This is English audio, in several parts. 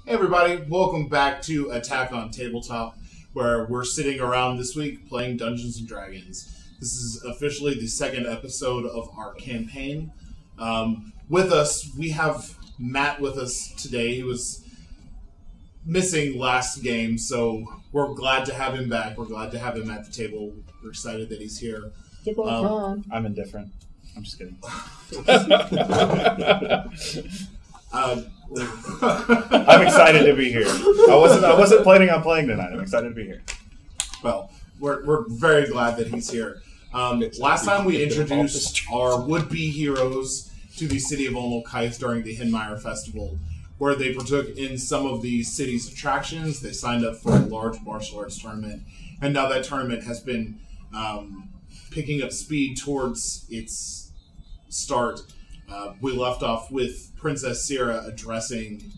Hey everybody, welcome back to Attack on Tabletop, where we're sitting around this week playing Dungeons & Dragons. This is officially the second episode of our campaign. With us, we have Matt with us today. He was missing last game, so we're glad to have him back. We're glad to have him at the table. We're excited that he's here. I'm indifferent. I'm just kidding. I'm excited to be here. I wasn't planning on playing tonight. I'm excited to be here. Well, we're very glad that he's here. Last time we introduced our would-be heroes to the city of Olmolkaith during the Hinmire Festival, where they partook in some of the city's attractions. They signed up for a large martial arts tournament, and now that tournament has been picking up speed towards its start. We left off with Princess Sierra addressing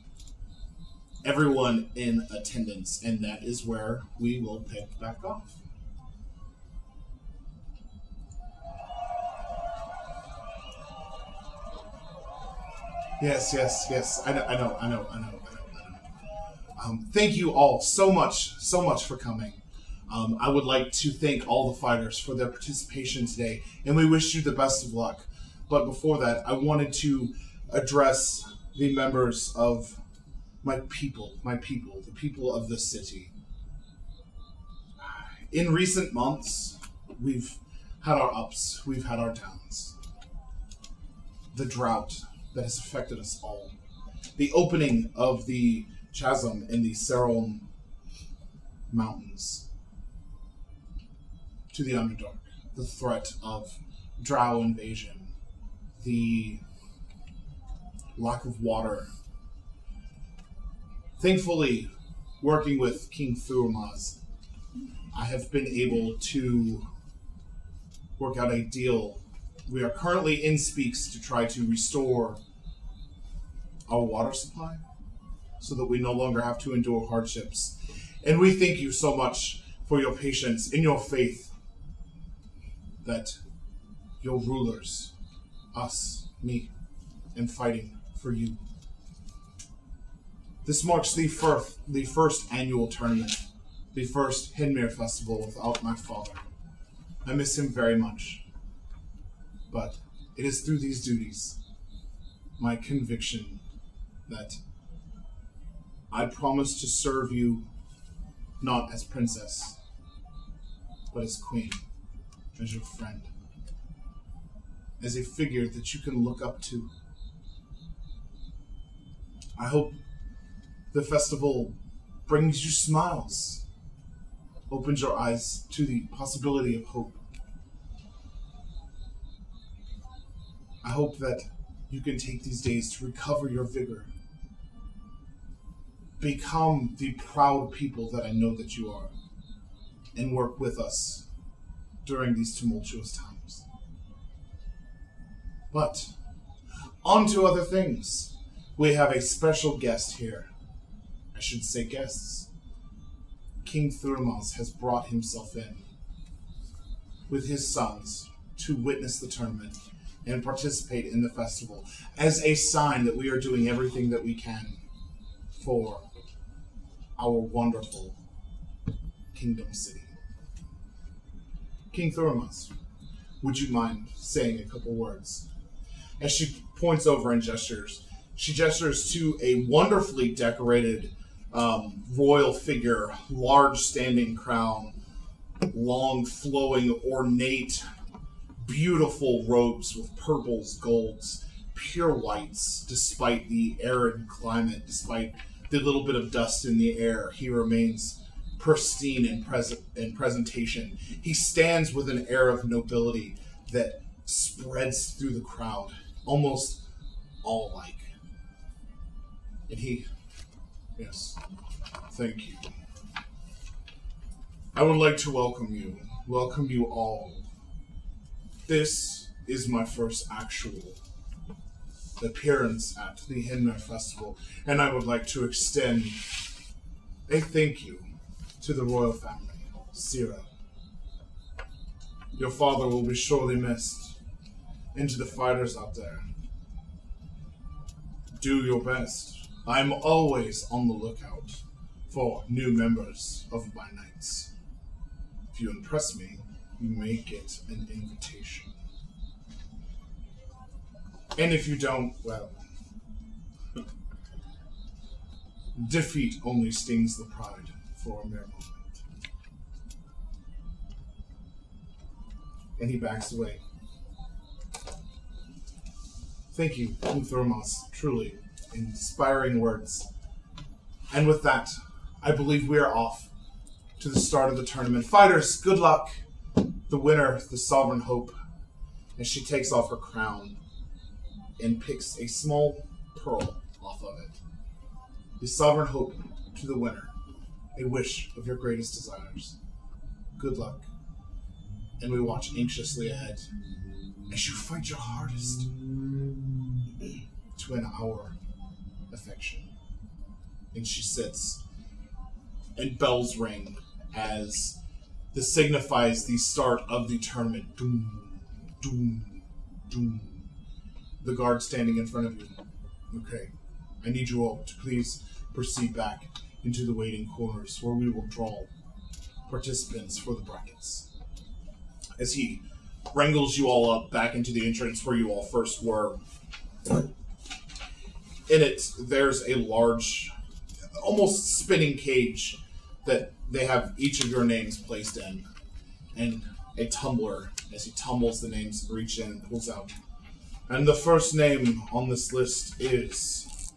everyone in attendance, and that is where we will pick back off. Yes. I know. Thank you all so much for coming. I would like to thank all the fighters for their participation today, and we wish you the best of luck. But before that, I wanted to address the members of my people, the people of the city. In recent months, we've had our ups, we've had our downs. The drought that has affected us all. The opening of the chasm in the Serral Mountains to the Underdark. The threat of drow invasion. The lack of water. Thankfully, working with King Thurmaz, I have been able to work out a deal. We are currently in speaks to try to restore our water supply so that we no longer have to endure hardships. And we thank you so much for your patience and your faith that your rulers, us, me, and fighting for you. This marks the first annual tournament, the first Hinmire Festival without my father. I miss him very much. But it is through these duties, my conviction, that I promise to serve you not as princess, but as queen, as your friend, as a figure that you can look up to. I hope the festival brings you smiles, opens your eyes to the possibility of hope. I hope that you can take these days to recover your vigor. Become the proud people that I know that you are, and work with us during these tumultuous times. But, on to other things. We have a special guest here. I should say guests. King Thurmaz has brought himself in with his sons to witness the tournament and participate in the festival as a sign that we are doing everything that we can for our wonderful Kingdom City. King Thurmaz, would you mind saying a couple words? As she points over and gestures, she gestures to a wonderfully decorated royal figure, large standing crown, long flowing ornate, beautiful robes with purples, golds, pure whites. Despite the arid climate, despite the little bit of dust in the air, he remains pristine in presentation. He stands with an air of nobility that spreads through the crowd, almost all-like. And he, yes, thank you. I would like to welcome you all. This is my first actual appearance at the Hinmire Festival, and I would like to extend a thank you to the royal family, Sierra. Your father will be sorely missed, and to the fighters out there, do your best. I'm always on the lookout for new members of my knights. If you impress me, you may get an invitation. And if you don't, well, defeat only stings the pride for a mere moment. And he backs away. Thank you, Thermos. Truly inspiring words. And with that, I believe we are off to the start of the tournament. Fighters, good luck. The winner, the Sovereign Hope. And she takes off her crown and picks a small pearl off of it. The Sovereign Hope to the winner. A wish of your greatest desires. Good luck. And we watch anxiously ahead as you fight your hardest to win our affection. And she sits, and bells ring as this signifies the start of the tournament. Doom, doom, doom. The guard standing in front of you. Okay, I need you all to please proceed back into the waiting corners where we will draw participants for the brackets. As he wrangles you all up back into the entrance where you all first were. In it, there's a large, almost spinning cage that they have each of your names placed in, and a tumbler as he tumbles the names and reaches in and pulls out. And the first name on this list is...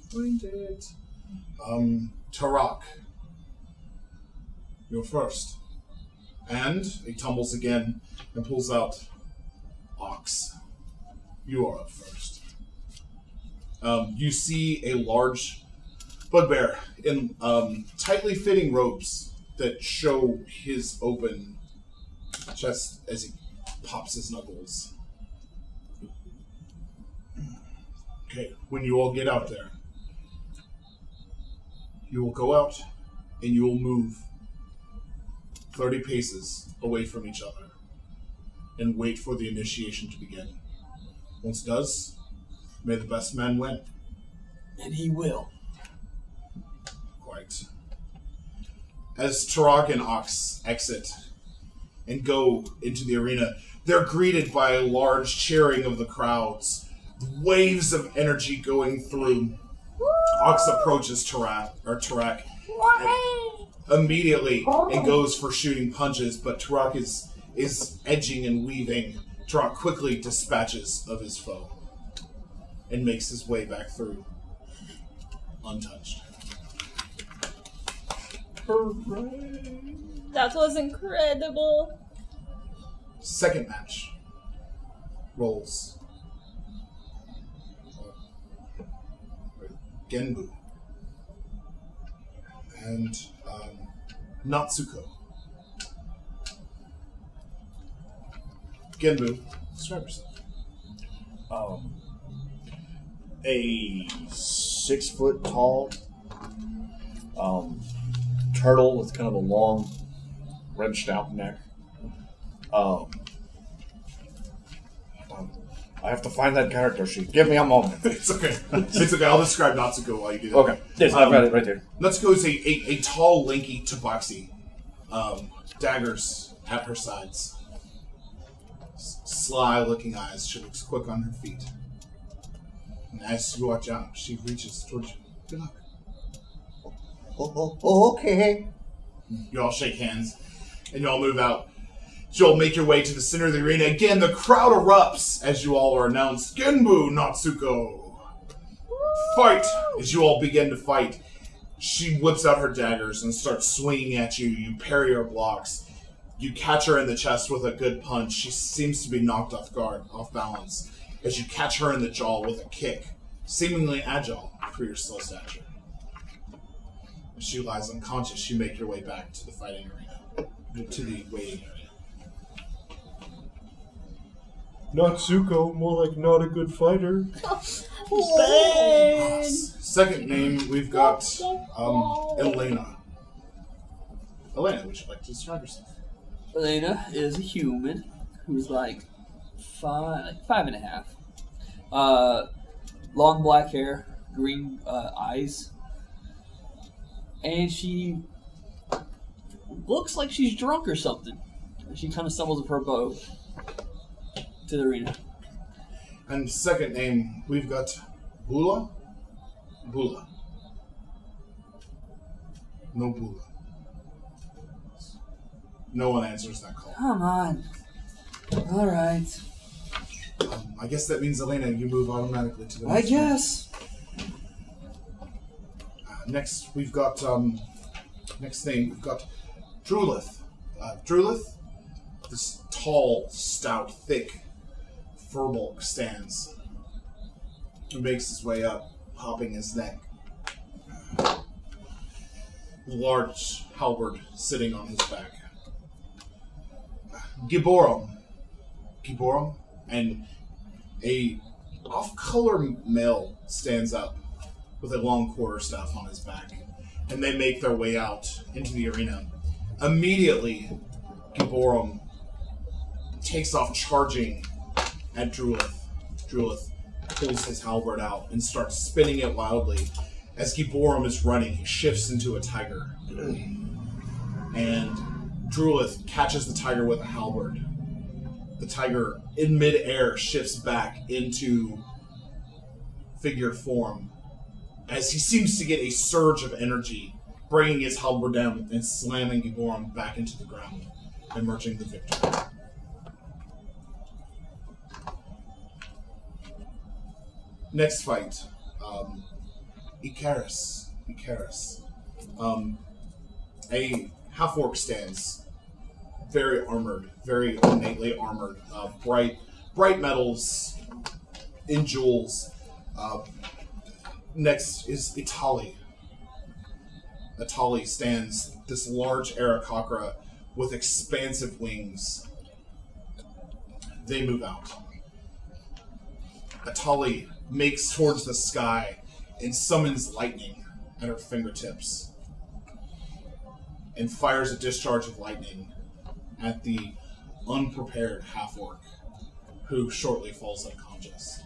Find it. Tarak. You're first. And he tumbles again and pulls out Ox. You are up first. You see a large bugbear in tightly fitting robes that show his open chest as he pops his knuckles. Okay, when you all get out there, you will go out and you will move 30 paces away from each other and wait for the initiation to begin. Once it does, may the best man win. And he will. Quite. As Tarak and Ox exit and go into the arena, they're greeted by a large cheering of the crowds, waves of energy going through. Ox approaches Tarak immediately and goes for shooting punches, but Tarak is edging and weaving. Tarak quickly dispatches of his foe and makes his way back through, untouched. Hooray! That was incredible. Second match rolls. Genbu and Natsuko. Genbu, describe yourself. A 6 foot tall turtle with kind of a long, wrenched out neck. I have to find that character sheet. Give me a moment. It's okay. It's okay. I'll describe Natsuko while you do that. Okay. Yes, I've got it right there. Natsuko is a tall, lanky tabaxi. Daggers at her sides. Sly-looking eyes. She looks quick on her feet. And as you watch out, she reaches towards you. Good luck. Okay. You all shake hands, and you all move out. You all make your way to the center of the arena. Again, the crowd erupts as you all are announced. Genbu Natsuko. Fight! As you all begin to fight, she whips out her daggers and starts swinging at you. You parry her blocks. You catch her in the chest with a good punch. She seems to be knocked off guard, off balance, as you catch her in the jaw with a kick, seemingly agile for your slow stature. As she lies unconscious, you make your way back to the fighting arena, to the waiting area. Natsuko, more like not a good fighter. Bang! Second name, we've got Elena. Elena, would you like to describe yourself? Elena is a human who's like 5.5. Long black hair, green eyes, and she looks like she's drunk or something. She kind of stumbles with her bow to the arena. And second name, we've got Bula. Bula. No Bula. No one answers that call. Come on. All right. I guess that means, Elena, you move automatically to the I next guess. one. Next, we've got, next name, we've got Drulith. Drulith, this tall, stout, thick furbulk stands. He makes his way up, popping his neck. Large halberd sitting on his back. Giborum, and a off-color male stands up with a long quarterstaff on his back, and they make their way out into the arena. Immediately, Giborum takes off charging at Drulith. Drulith pulls his halberd out and starts spinning it wildly. As Giborum is running, he shifts into a tiger. And Drulith catches the tiger with a halberd. The tiger, in midair, shifts back into figure form as he seems to get a surge of energy, bringing his halberd down and slamming Giborum back into the ground, emerging the victor. Next fight, Icarus. A half-orc stands, very armored, very ornately armored, bright metals in jewels. Next is Itali. Itali stands, this large Aarakocra with expansive wings. They move out. Itali makes towards the sky and summons lightning at her fingertips and fires a discharge of lightning at the unprepared half-orc, who shortly falls unconscious.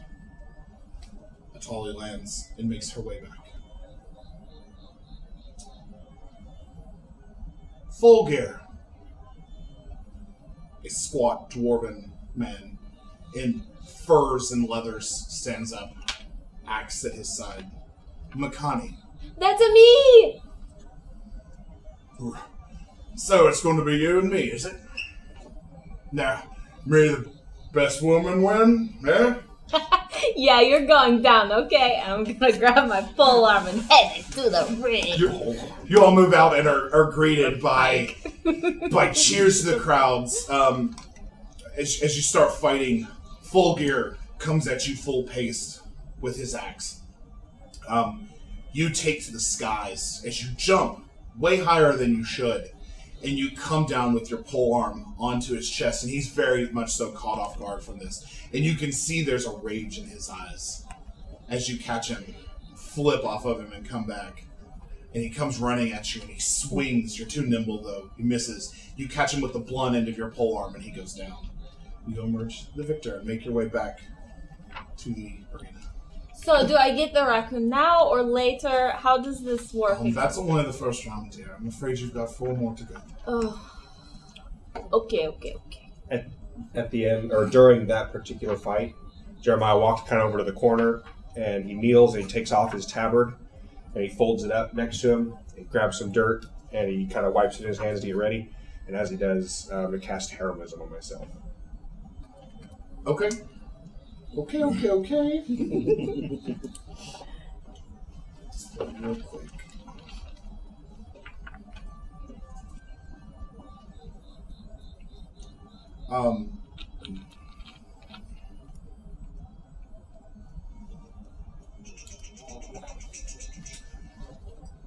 Itali lands and makes her way back. Fulgir, a squat dwarven man in furs and leathers, stands up, axe at his side. Makani. That's a me! So it's going to be you and me, is it? Now, may the best woman win, eh? Yeah, you're going down, okay? I'm gonna grab my pole arm and head it to the ring. You all move out and are greeted by cheers to the crowds. As you start fighting, Fulgir comes at you full paced with his axe. You take to the skies as you jump way higher than you should, and you come down with your pole arm onto his chest, and he's very much so caught off guard from this. And you can see there's a rage in his eyes as you catch him, flip off of him, and come back. And he comes running at you, and he swings. You're too nimble, though. He misses. You catch him with the blunt end of your pole arm, and he goes down. You emerge the victor and make your way back to the arena. So, do I get the raccoon now or later? How does this work? That's only the first round, dear. I'm afraid you've got 4 more to go. Oh. Okay. At the end, or during that particular fight, Jeremiah walks kind of over to the corner, and he kneels, and he takes off his tabard, and he folds it up next to him, he grabs some dirt, and he kind of wipes it in his hands to get ready, and as he does, to cast heroism on myself. Okay. Real quick.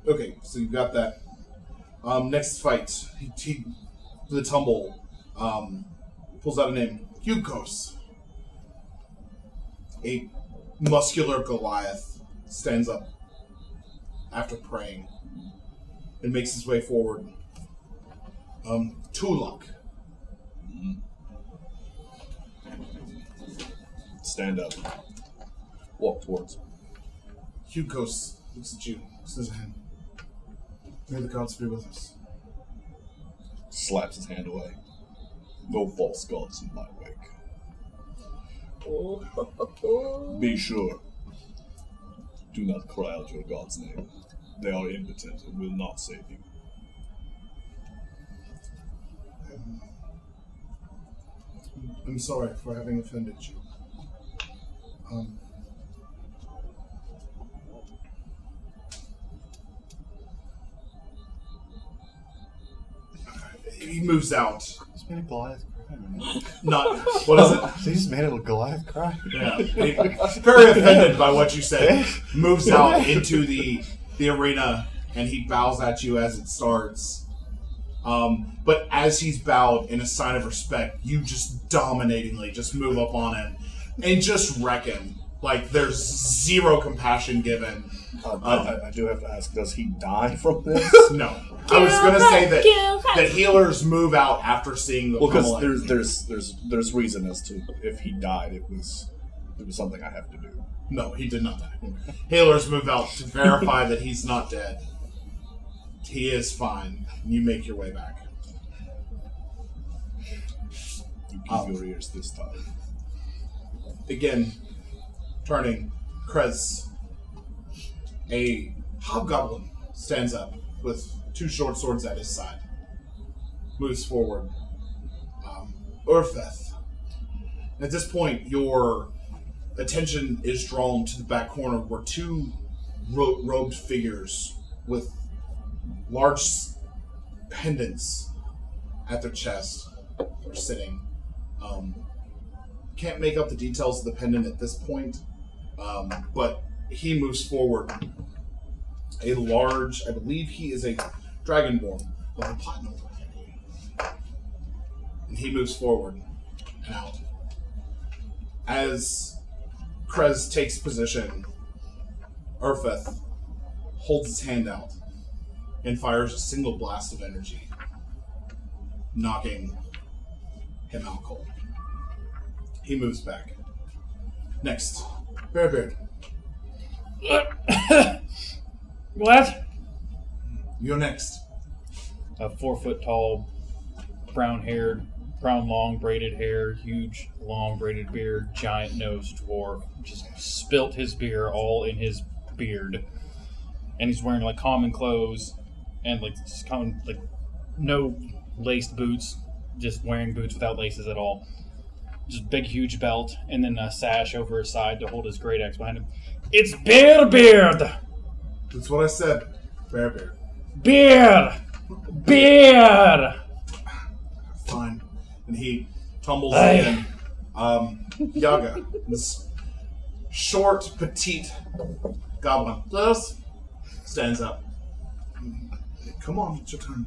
Okay, so you've got that. Next fight, he the tumble, pulls out a name, Yukos. A muscular Goliath stands up after praying and makes his way forward. Tulak. Stand up. Walk towards. Hugos looks at you, looks at his hand. May the gods be with us. Slaps his hand away. No false gods in my wake. Be sure. Do not cry out your god's name. They are impotent and will not save you. I'm sorry for having offended you. He moves out. Just made a Goliath cry. Not what is it? He just made a Goliath cry. Yeah, very offended by what you said. Moves out into the arena and he bows at you as it starts. But as he's bowed in a sign of respect, you just dominatingly just move up on him and just wreck him. Like there's zero compassion given. I do have to ask: does he die from this? No. I was going to say that healers move out after seeing the. Well, because there's reason as to if he died, it was something I have to do. No, he did not die. Healers move out to verify that he's not dead. He is fine. You make your way back. You keep your ears this time. Again, turning, Krez. A hobgoblin stands up with two short swords at his side. Moves forward. Urfeth. At this point, your attention is drawn to the back corner where two robed figures with large pendants at their chest are sitting. Can't make out the details of the pendant at this point, but he moves forward. A large, I believe he is a dragonborn of the platinum. And he moves forward and out. As Krez takes position, Urfeth holds his hand out and fires a single blast of energy, knocking him out cold. He moves back. Next, Bearbeard. What? You're next. A 4 foot tall, brown long braided hair, huge long braided beard, giant nosed dwarf. Just spilt his beer all in his beard. And he's wearing like common clothes and like just common, like no laced boots, just wearing boots without laces at all. Just big huge belt and then a sash over his side to hold his great axe behind him. It's Beard! That's what I said. Bearbeard. Beard! Beard! Fine. And he tumbles in. Yaga. This short, petite goblin. This stands up. Come on, it's your turn.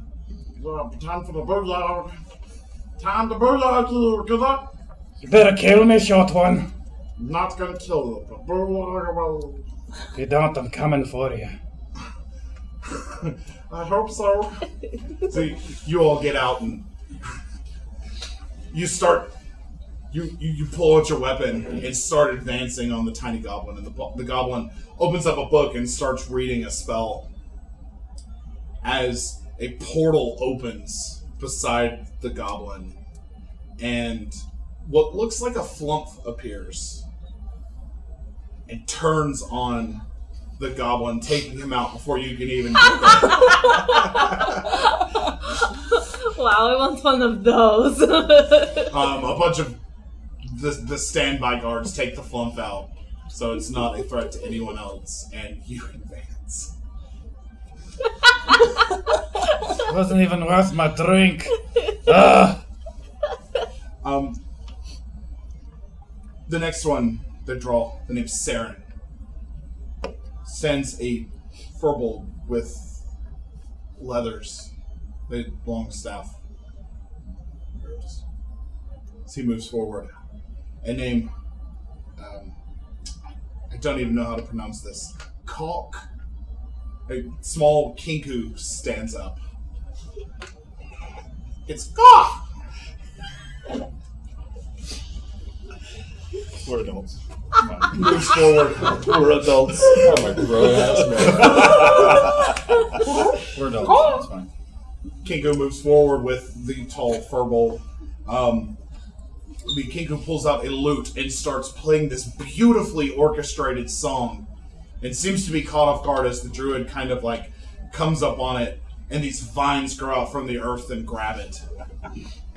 Time for the bird. Time to bird. Good luck. You better kill me, short one. Not gonna kill you. If you don't, I'm coming for you. I hope so. So you all get out and you start. You pull out your weapon and start advancing on the tiny goblin, and the goblin opens up a book and starts reading a spell. As a portal opens beside the goblin, and what looks like a flump appears and turns on the goblin, taking him out before you can even get there. Wow, I want one of those. A bunch of the standby guards take the flump out, so it's not a threat to anyone else, and you advance. Wasn't even worth my drink. The next one, the name's Saren, sends a furbolg with leathers, the long staff. As he moves forward, a name, I don't even know how to pronounce this, Kalk. A small kinku stands up. It's Kalk! We're adults. Moves forward. We're adults. I'm a grown-ass man. We're adults. That's fine. Kinko moves forward with the tall furball. The Kinko pulls out a lute and starts playing this beautifully orchestrated song, and seems to be caught off guard as the druid kind of like comes up on it, and these vines grow out from the earth and grab it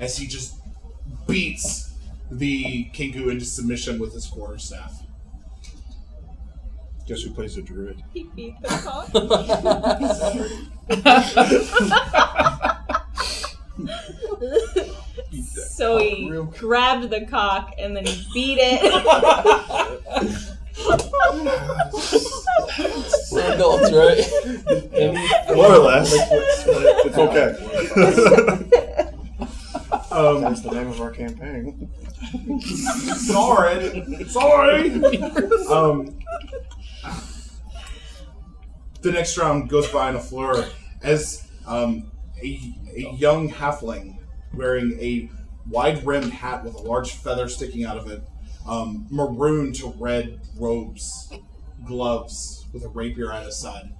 as he just beats the Kinko into submission with his quarterstaff. Guess who plays the druid? He beat the cock. So he grabbed the cock and then he beat it. Adults, right? More or less. It's okay. That's the name of our campaign. Sorry. The next round goes by in a flurry as a young halfling wearing a wide-rimmed hat with a large feather sticking out of it, maroon to red robes, gloves with a rapier at his side,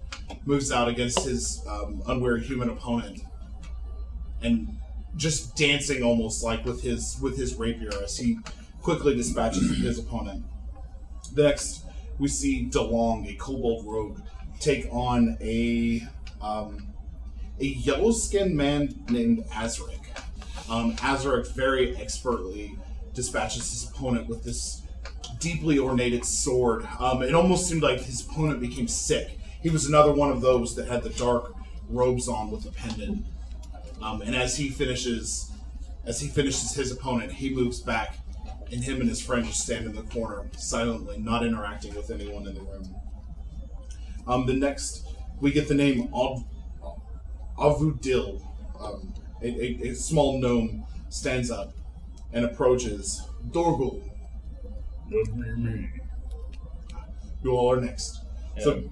moves out against his unwary human opponent, and just dancing almost like with his rapier as he quickly dispatches his opponent. The next, we see DeLong, a kobold rogue, take on a yellow-skinned man named Azric. Azric very expertly dispatches his opponent with this deeply ornated sword. It almost seemed like his opponent became sick. He was another one of those that had the dark robes on with the pendant. And as he finishes his opponent, he moves back, and him and his friend just stand in the corner, silently, not interacting with anyone in the room. The next, we get the name Avudil. A small gnome stands up and approaches. Dorgul. That'd be me. You all are next. Yeah. So,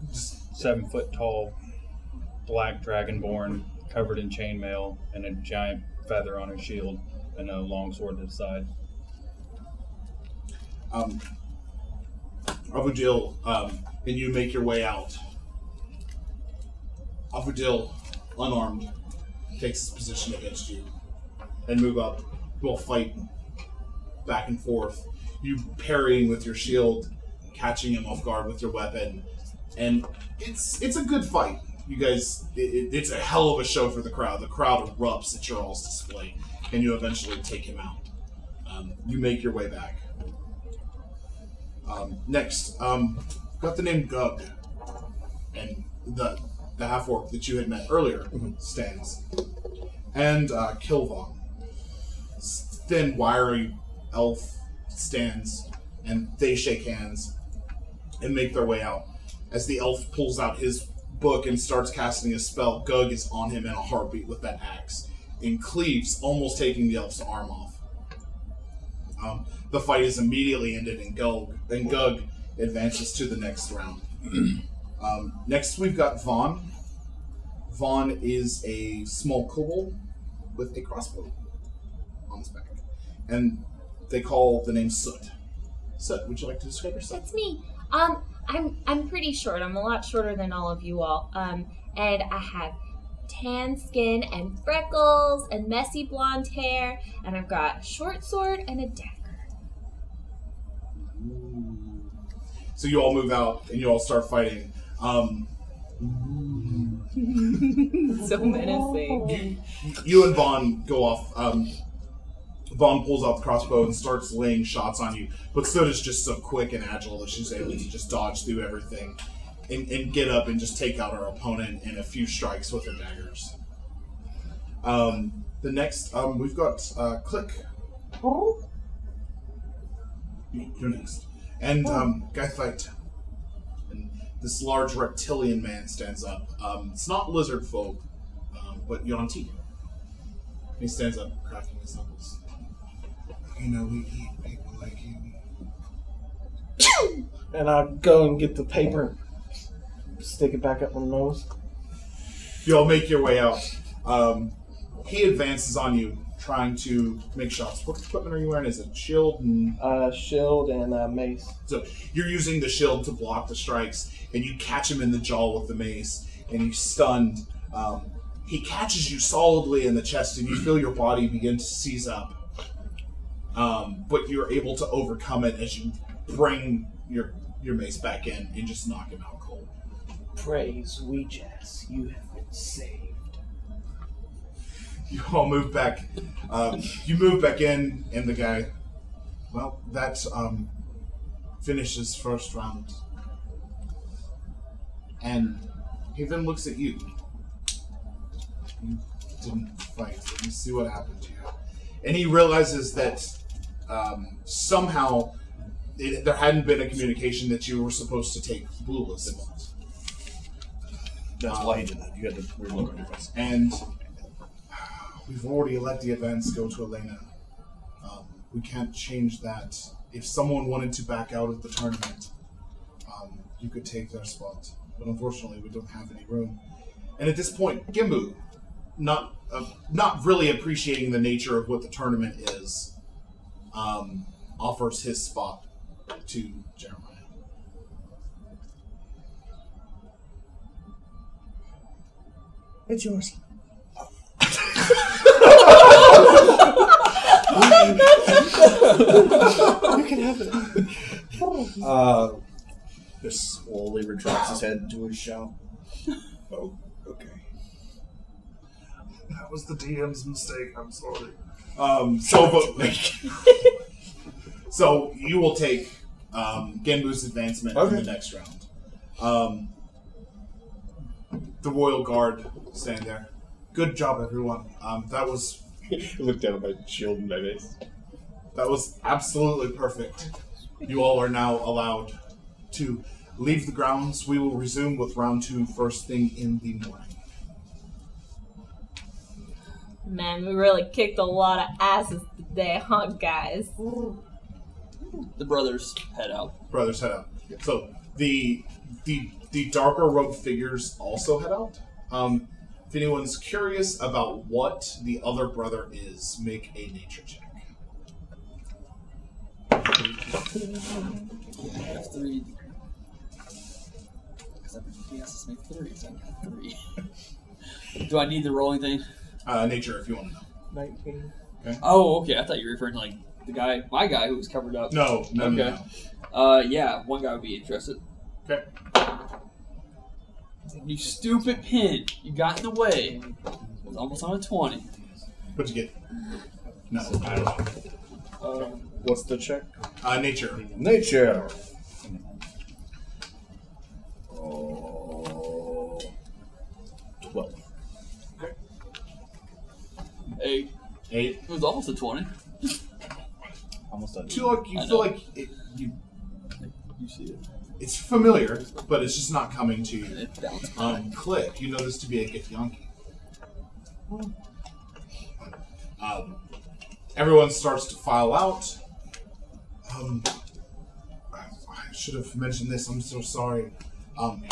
just 7 foot tall, black dragonborn, covered in chainmail, and a giant feather on his shield, and a long sword to the side. Avudil, and you make your way out. Avudil, unarmed, takes his position against you and move up. We'll fight back and forth. You parrying with your shield, catching him off guard with your weapon, and it's a good fight. You guys, it's a hell of a show for the crowd. The crowd erupts at your all's display, and you eventually take him out. You make your way back. Next, got the name Gug, and the half-orc that you had met earlier stands. And Kilvon, thin, wiry elf, stands, and they shake hands and make their way out. As the elf pulls out his book and starts casting a spell, Gug is on him in a heartbeat with that axe, and cleaves, almost taking the elf's arm off. The fight is immediately ended, and Gug advances to the next round. Next, we've got Vaughn. Vaughn is a small kobold with a crossbow on his back, and they call the name Soot. Soot, would you like to describe yourself? That's me. I'm pretty short. I'm a lot shorter than all of you all. And I have tan skin and freckles and messy blonde hair, and I've got a short sword and a dagger. So you all move out and you all start fighting. So menacing. You and Vaughn go off. Vaughn pulls out the crossbow and starts laying shots on you, but Soda's just so quick and agile that she's able to just dodge through everything and get up and just take out her opponent in a few strikes with her daggers. The next, we've got Click. You're next. And Guy Fight. And this large reptilian man stands up. It's not lizard folk, but Yonti. He stands up, cracking his knuckles. You know, we eat people like you. And I'll go and get the paper, stick it back up my nose. You all make your way out. He advances on you trying to make shots. What equipment are you wearing? Is it shield? And... Shield and mace. So you're using the shield to block the strikes, and you catch him in the jaw with the mace, and he's stunned. He catches you solidly in the chest, and you feel your body begin to seize up. But you're able to overcome it as you bring your mace back in and just knock him out cold. Praise Ouijas, you have been saved. You all move back. You move back in, and the guy. Well, that finishes first round. And he then looks at you. You didn't fight. Let me see what happened to you. And he realizes that somehow there hadn't been a communication that you were supposed to take Bula's spot. That's why he did that. You had to relook on your face. And we've already let the events go to Elena. We can't change that. If someone wanted to back out of the tournament, you could take their spot. But unfortunately, we don't have any room. And at this point, Gimbu, not really appreciating the nature of what the tournament is, offers his spot to Jeremiah. It's yours. You can have it. This slowly retracts his head to his shout. Oh, okay. That was the DM's mistake. I'm sorry. So you will take Genbu's advancement in the next round. The Royal Guard standing there. Good job, everyone. That was. Look down at my shield and my mace. That was absolutely perfect. You all are now allowed to leave the grounds. We will resume with round 2 first thing in the morning. Man, we really kicked a lot of asses today, huh, guys? The brothers head out. Brothers head out. So the darker robed figures also head out. If anyone's curious about what the other brother is, make a nature check. F3. Because he has to make 3, so I got 3. Do I need the rolling thing? Nature, if you want to know. 19. Okay. Oh, okay. I thought you were referring to like the guy, my guy who was covered up. No. Yeah, one guy would be interested. Okay. You stupid pin! You got in the way. It was almost on a 20. What'd you get? No. What's the check? Nature. Nature. 12. Okay. 8. 8. It was almost a 20. Almost done. You feel like you see it. it's familiar, but it's just not coming to you. It bounced by. Click, you know this to be a Githyanki. Everyone starts to file out. I should have mentioned this, I'm so sorry.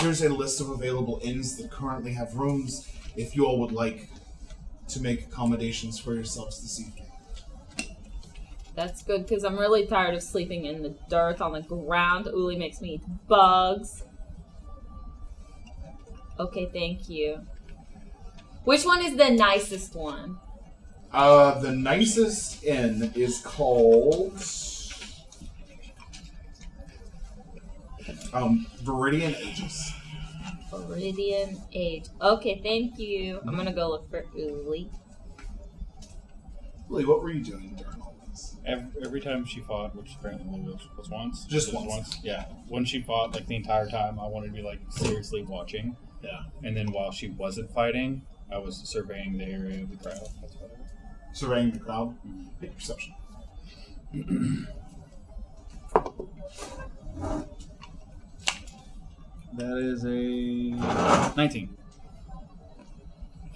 Here's a list of available inns that currently have rooms if you all would like to make accommodations for yourselves this evening. That's good, because I'm really tired of sleeping in the dirt on the ground. Uli makes me eat bugs. Okay, thank you. Which one is the nicest one? The nicest inn is called Viridian Aegis. Viridian Age. Okay, thank you. I'm gonna go look for Uli. Uli, what were you doing during all this? Every time she fought, which apparently only was once. Just once. Yeah. When she fought, like the entire time, I wanted to be like seriously watching. Yeah. And then while she wasn't fighting, I was surveying the area of the crowd. That's what I was. Surveying the crowd? Make perception. That is a 19.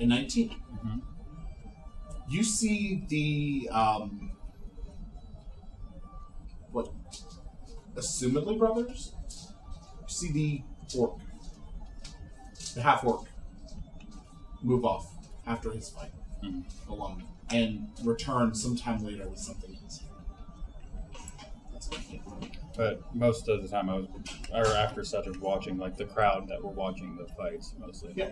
A 19. Mm-hmm. You see the what? Assumedly brothers. You see the orc, the half orc, move off after his fight. alone and return sometime later with something else. That's what I get. But most of the time I was, or after such, I was watching like the crowd that were watching the fights mostly. Yeah.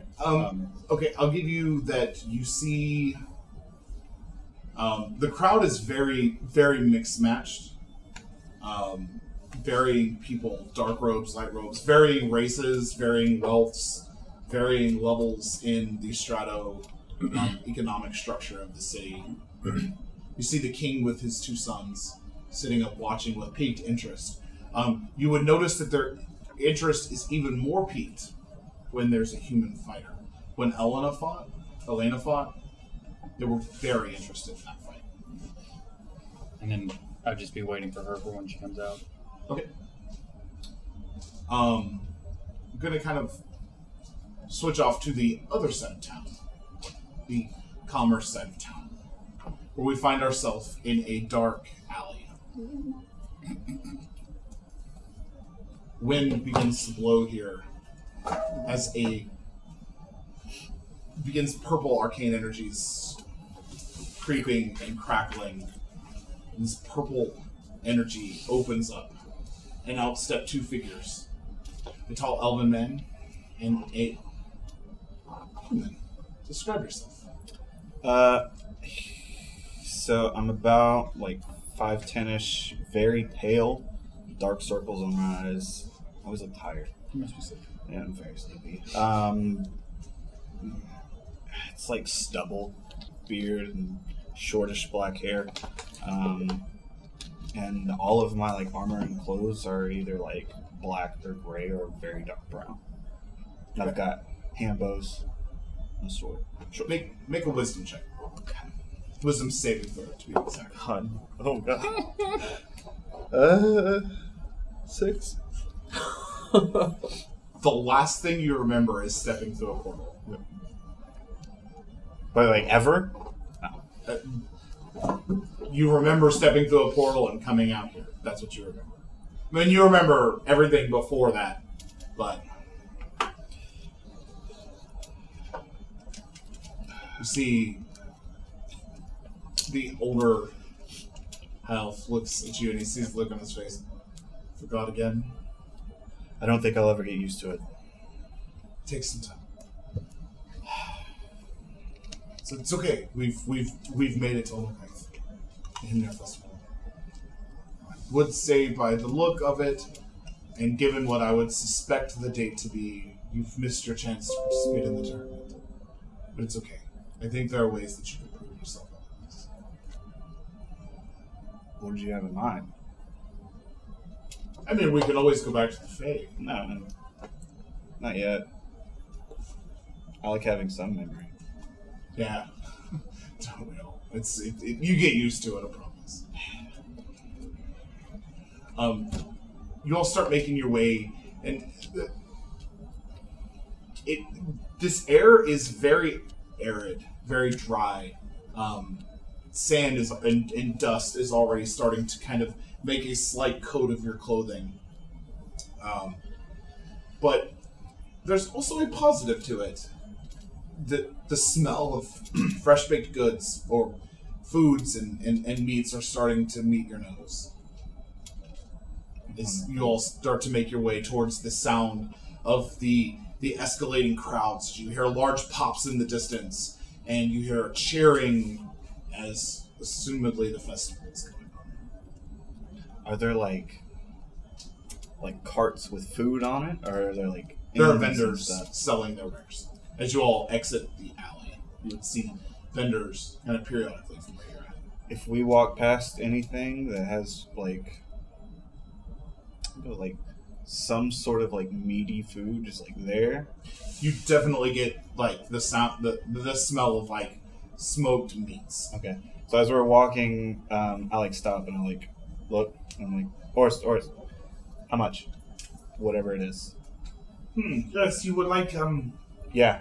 Okay, I'll give you that. You see, the crowd is very, very mixed matched. Varying people, dark robes, light robes, varying races, varying wealths, varying levels in the economic structure of the city. You see the king with his 2 sons sitting up watching with piqued interest. You would notice that their interest is even more piqued when there's a human fighter. When Elena fought, they were very interested in that fight. And then I'd just be waiting for her for when she comes out. Okay. I'm going to kind of switch off to the other side of town, the commerce side of town, where we find ourselves in a dark alley. Wind begins to blow here as begins purple arcane energies creeping and crackling. And this purple energy opens up, and out step 2 figures. A tall elven man and a human. Describe yourself. So I'm about like 5'10"-ish, very pale, dark circles on my eyes. I always look tired. You must be sick. Yeah, I'm very sleepy. It's like stubble, beard, and shortish black hair. And all of my like armor and clothes are either like black or gray or very dark brown. And I've got hand bows and a sword. Sure. Make a wisdom check. Wisdom saving throw, to be exact. Oh god. 6. The last thing you remember is stepping through a portal. But like ever? You remember stepping through a portal and coming out here. That's what you remember. I mean, you remember everything before that, but you see the older elf looks at you and he sees the look on his face. Forgot again? I don't think I'll ever get used to it. Take some time. So it's okay. We've made it to Olympic in their festival. I would say by the look of it, and given what I would suspect the date to be, you've missed your chance to participate in the tournament. But it's okay. I think there are ways that you can prove yourself on this. What did you have in mind? I mean, we can always go back to the Fae. No, not yet. I like having some memory. Yeah. Don't we all? You get used to it, I promise. You all start making your way, and this air is very arid, very dry. Sand is and dust is already starting to kind of make a slight coat of your clothing. But there's also a positive to it. The smell of fresh baked goods or foods and meats are starting to meet your nose. As you all start to make your way towards the sound of the escalating crowds. You hear large pops in the distance, and you hear cheering as assumedly the festival is going on. Are there like carts with food on it, or are there like There are inns and vendors stuff? selling their wares. As you all exit the alley, you would see vendors kind of periodically from where you're at. If we walk past anything that has like some sort of like meaty food just like there, You definitely get like the sound, the smell of like smoked meats. okay. So as we're walking, I like stop and I like look and I'm like, horse, how much? Whatever it is. Yes, you would like Yeah.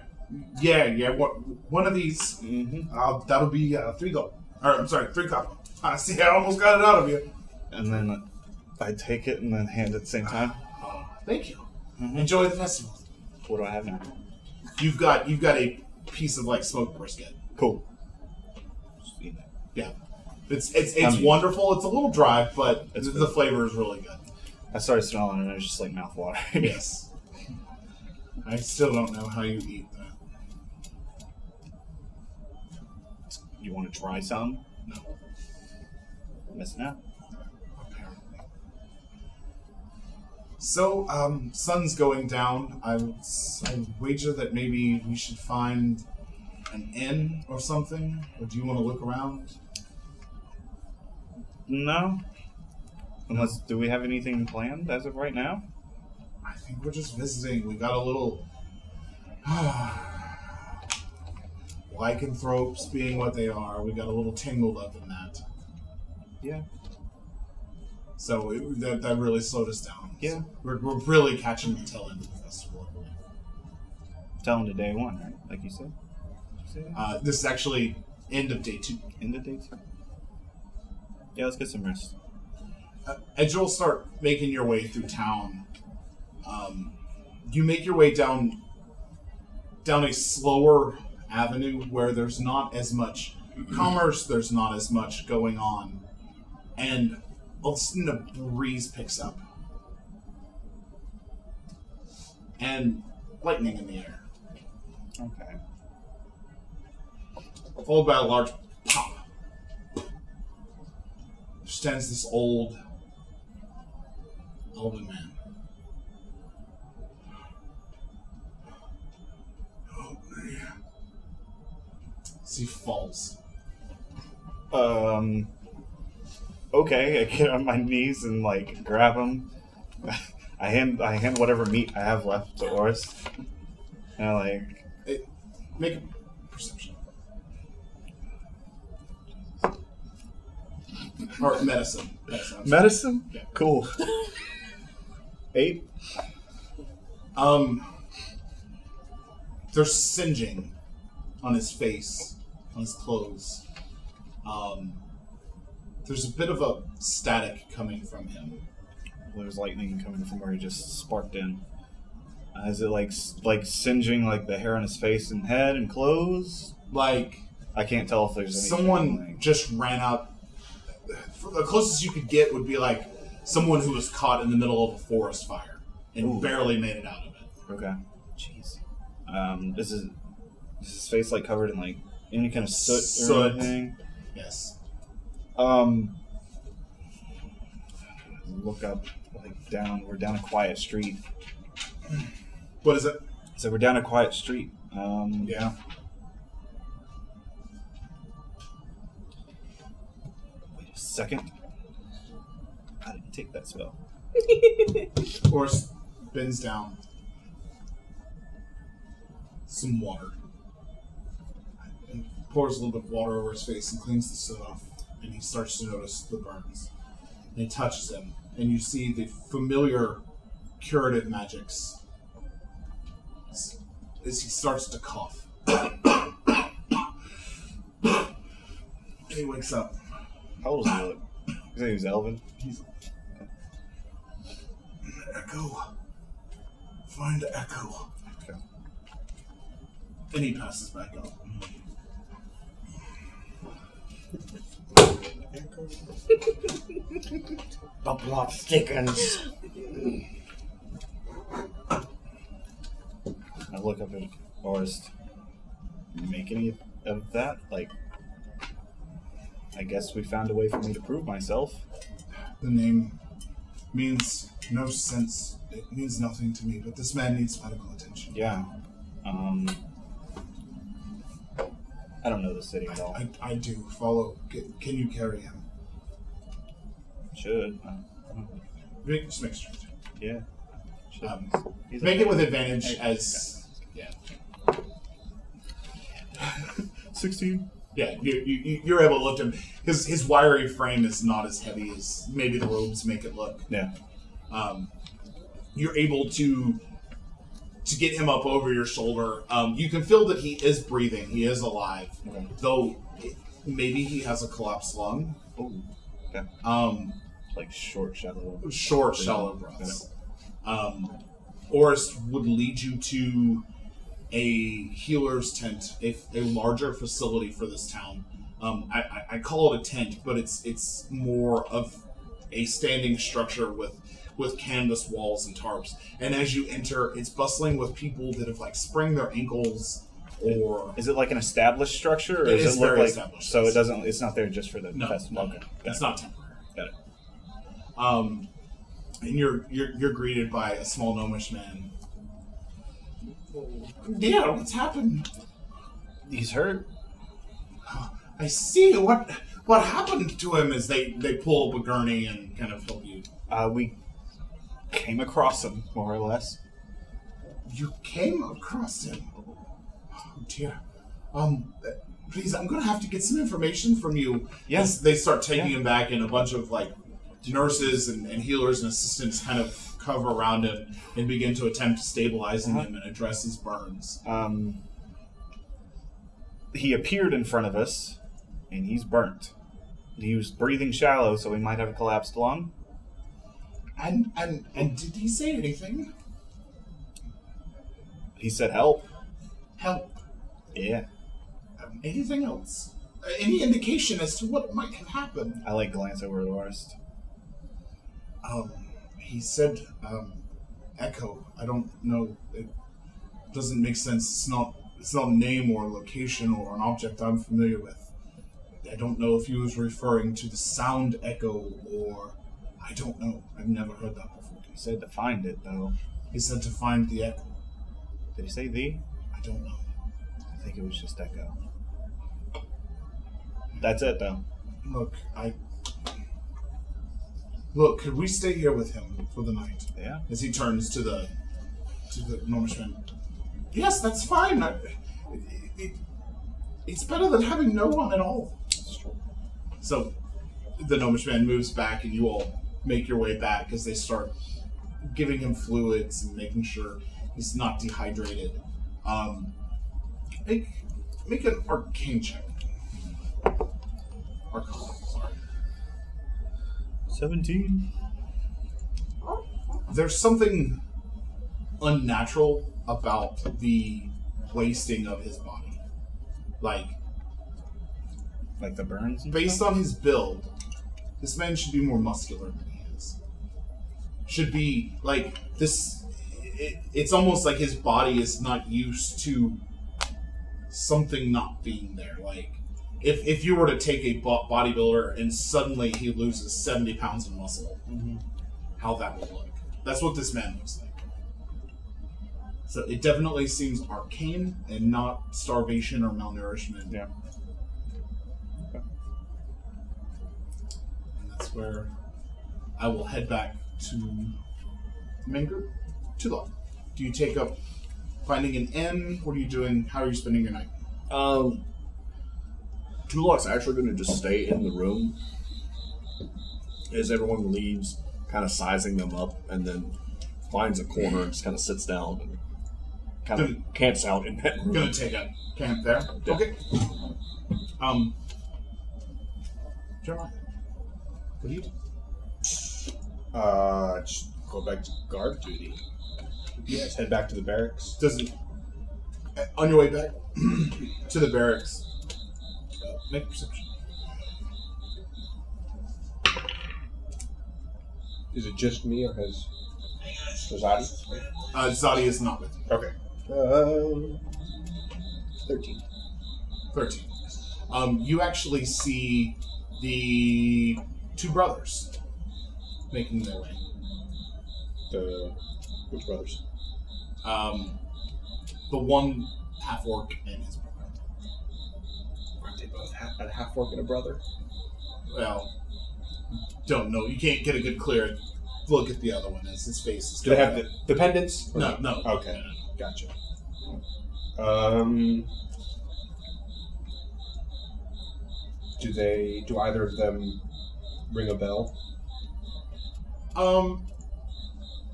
yeah. One of these. Mm-hmm. That'll be $3. Or I'm sorry, 3 copper. See, I almost got it out of you. And then I take it and then hand it at the same time. Thank you. Mm-hmm. Enjoy the festival. What do I have now? You've got a piece of like smoked brisket. Cool. Yeah. It's wonderful. It's a little dry, but the flavor is really good. I started smelling it and it was just like mouthwater. Yes. I still don't know how you eat that. You want to try some? No. Missing out. Apparently. So, sun's going down. I wager that maybe we should find an inn or something. Or do you want to look around? No. Unless, do we have anything planned as of right now? I think we're just visiting. We got a little... lycanthropes being what they are, we got a little tangled up in that. Yeah. So that really slowed us down. Yeah. So we're really catching the tail end of the festival, I believe. Tell them to day one, right? Like you said? This is actually end of day 2. End of day 2? Yeah, let's get some rest. As you'll start making your way through town, you make your way down a slower avenue where there's not as much commerce, there's not as much going on, and all of a sudden a breeze picks up and lightning in the air, Okay. followed by a large pop. There stands this old elven man. Help me. As he falls. Okay, I get on my knees and like grab him. I hand whatever meat I have left to Oris. And I like Make a perception. Or medicine. medicine? Yeah. Cool. 8? There's singeing on his face, on his clothes. There's a bit of a static coming from him. There's lightning coming from where he just sparked in. Is it like singeing like the hair on his face and head and clothes? Like I can't tell if there's anything. someone just ran up. The closest you could get would be like someone who was caught in the middle of a forest fire and Ooh. barely made it out of it. Okay. Jeez. Is his face like covered in like any kind of soot or anything? Yes. Look up, like down. We're down a quiet street. What is it? So we're down a quiet street. Yeah. Wait a second. I didn't take that spell. Horse bends down. Some water. And pours a little bit of water over his face and cleans the soot off. And he starts to notice the burns. And he touches them. And you see the familiar curative magics as he starts to cough. And he wakes up. How old is he? Look? You said he was elven? He's Echo. Find Echo. Okay. And he passes back up. The plot thickens. I look up at Oris. Make any of that? Like, I guess we found a way for me to prove myself. The name means no sense. It means nothing to me, but this man needs medical attention. Yeah. I don't know the city at all. I do. Follow. Can you carry him? Should. Just make sure. Yeah. Should. He's Make okay. it with advantage as... Yeah. 16. Yeah, you're able to lift him. His wiry frame is not as heavy as maybe the robes make it look. Yeah. You're able to get him up over your shoulder. You can feel that he is breathing. He is alive. Okay. Though, maybe he has a collapsed lung. Oh. Okay. Like short, shallow. Short, shallow breaths. Oris would lead you to a healer's tent, a larger facility for this town. I call it a tent, but it's more of a standing structure with canvas walls and tarps. And as you enter, it's bustling with people that have like sprained their ankles. Or is it like an established structure, or it does is it look very like established. so? It doesn't. It's not there just for the festival. No, Okay, it's not temporary. Got it. And you're greeted by a small gnomish man. Yeah, what's happened? He's hurt. I see. What happened to him? As they pull up a gurney and kind of help you. We came across him, more or less. You came across him. Oh dear. Please, I'm gonna have to get some information from you. Yes. They start taking him back, and a bunch of like nurses and healers and assistants kind of cover around him and begin to attempt stabilizing him and address his burns. He appeared in front of us, and he's burnt. He was breathing shallow, so he might have a collapsed lung. And did he say anything? He said help. Help. Yeah. Anything else? Any indication as to what might have happened? I glance over the rest. He said, Echo. I don't know. It doesn't make sense. It's not a name or a location or an object I'm familiar with. I don't know if he was referring to the sound echo or... I don't know. I've never heard that before. He said to find it, though. He said to find the echo. Did he say the? I don't know. I think it was just echo. That's it, though. Look, could we stay here with him for the night? Yeah. As he turns to the Normishman. Yes, that's fine. It's better than having no one at all. So the Normishman moves back, and you all make your way back as they start giving him fluids and making sure he's not dehydrated. Make an arcane check. Arcana, sorry. 17. There's something unnatural about the wasting of his body. Like the burns? Based on his build, this man should be more muscular than he is. Should be, like, this... It's almost like his body is not used to something not being there. Like, if you were to take a bodybuilder and suddenly he loses 70 pounds of muscle, how that would look. That's what this man looks like. So it definitely seems arcane and not starvation or malnourishment. Yeah. And that's where I will head back to the main group. Tulok, do you take up finding an inn? What are you doing? How are you spending your night? Tulok's actually going to just stay in the room as everyone leaves, kind of sizing them up, and then finds a corner and just kind of sits down and kind of camps out in that room. Gonna take a camp there. Yeah. Okay. Jeremiah, what do you do? Just go back to guard duty. Yes, head back to the barracks. On your way back to the barracks, make a perception. Is it just me, or has Zadi? Zadi is not with you. Okay. 13. 13. You actually see the two brothers making their way. Which brothers? The one half-orc and his brother. Aren't they both a half-orc and a brother? Well, don't know. You can't get a good clear look at the other one as his face is. Do they have the pendants? No. Okay, gotcha. Do either of them ring a bell?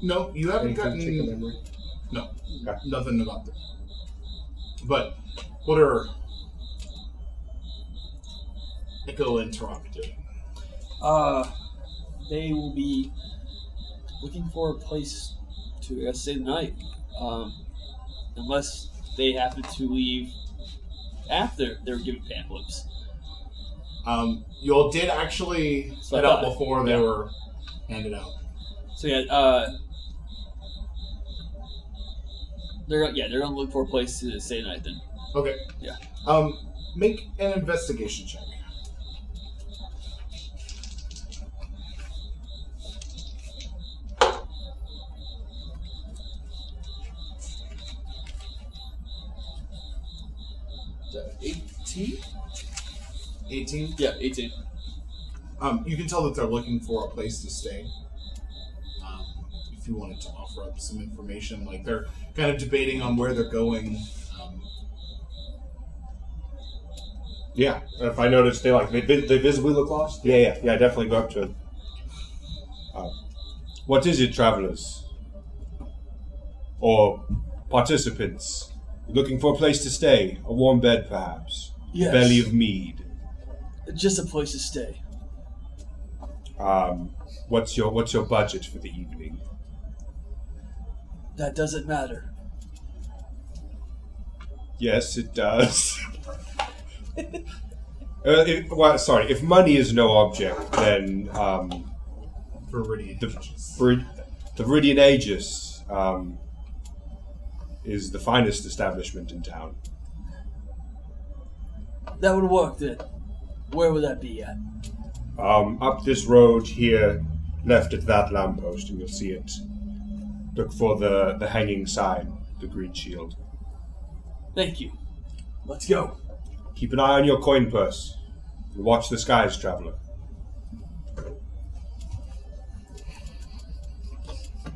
No, you haven't Anything take a gotten. memory? No, Okay. nothing about them. But what are Echo and Tarak doing? They will be looking for a place to stay the night, unless they happen to leave after they're given pamphlets. You all did actually So I head out thought- before they were handed out. So they're gonna look for a place to stay tonight then. Okay. Yeah. Make an investigation check. Is that 18? 18? Yeah, 18. You can tell that they're looking for a place to stay. If you wanted to offer up some information, like they're kind of debating on where they're going. Yeah, if I notice they visibly look lost. Yeah. I definitely go up to it. What is it, travelers or participants? Looking for a place to stay, a warm bed, perhaps. Yes. Belly of mead. Just a place to stay. What's your budget for the evening? That doesn't matter. Yes, it does. If money is no object, then Viridian. the Viridian Aegis is the finest establishment in town. That would work then. Where would that be at? Up this road here, left at that lamppost, and you'll see it. Look for the hanging sign, the green shield. Thank you. Let's go. Keep an eye on your coin purse. And watch the skies, traveler.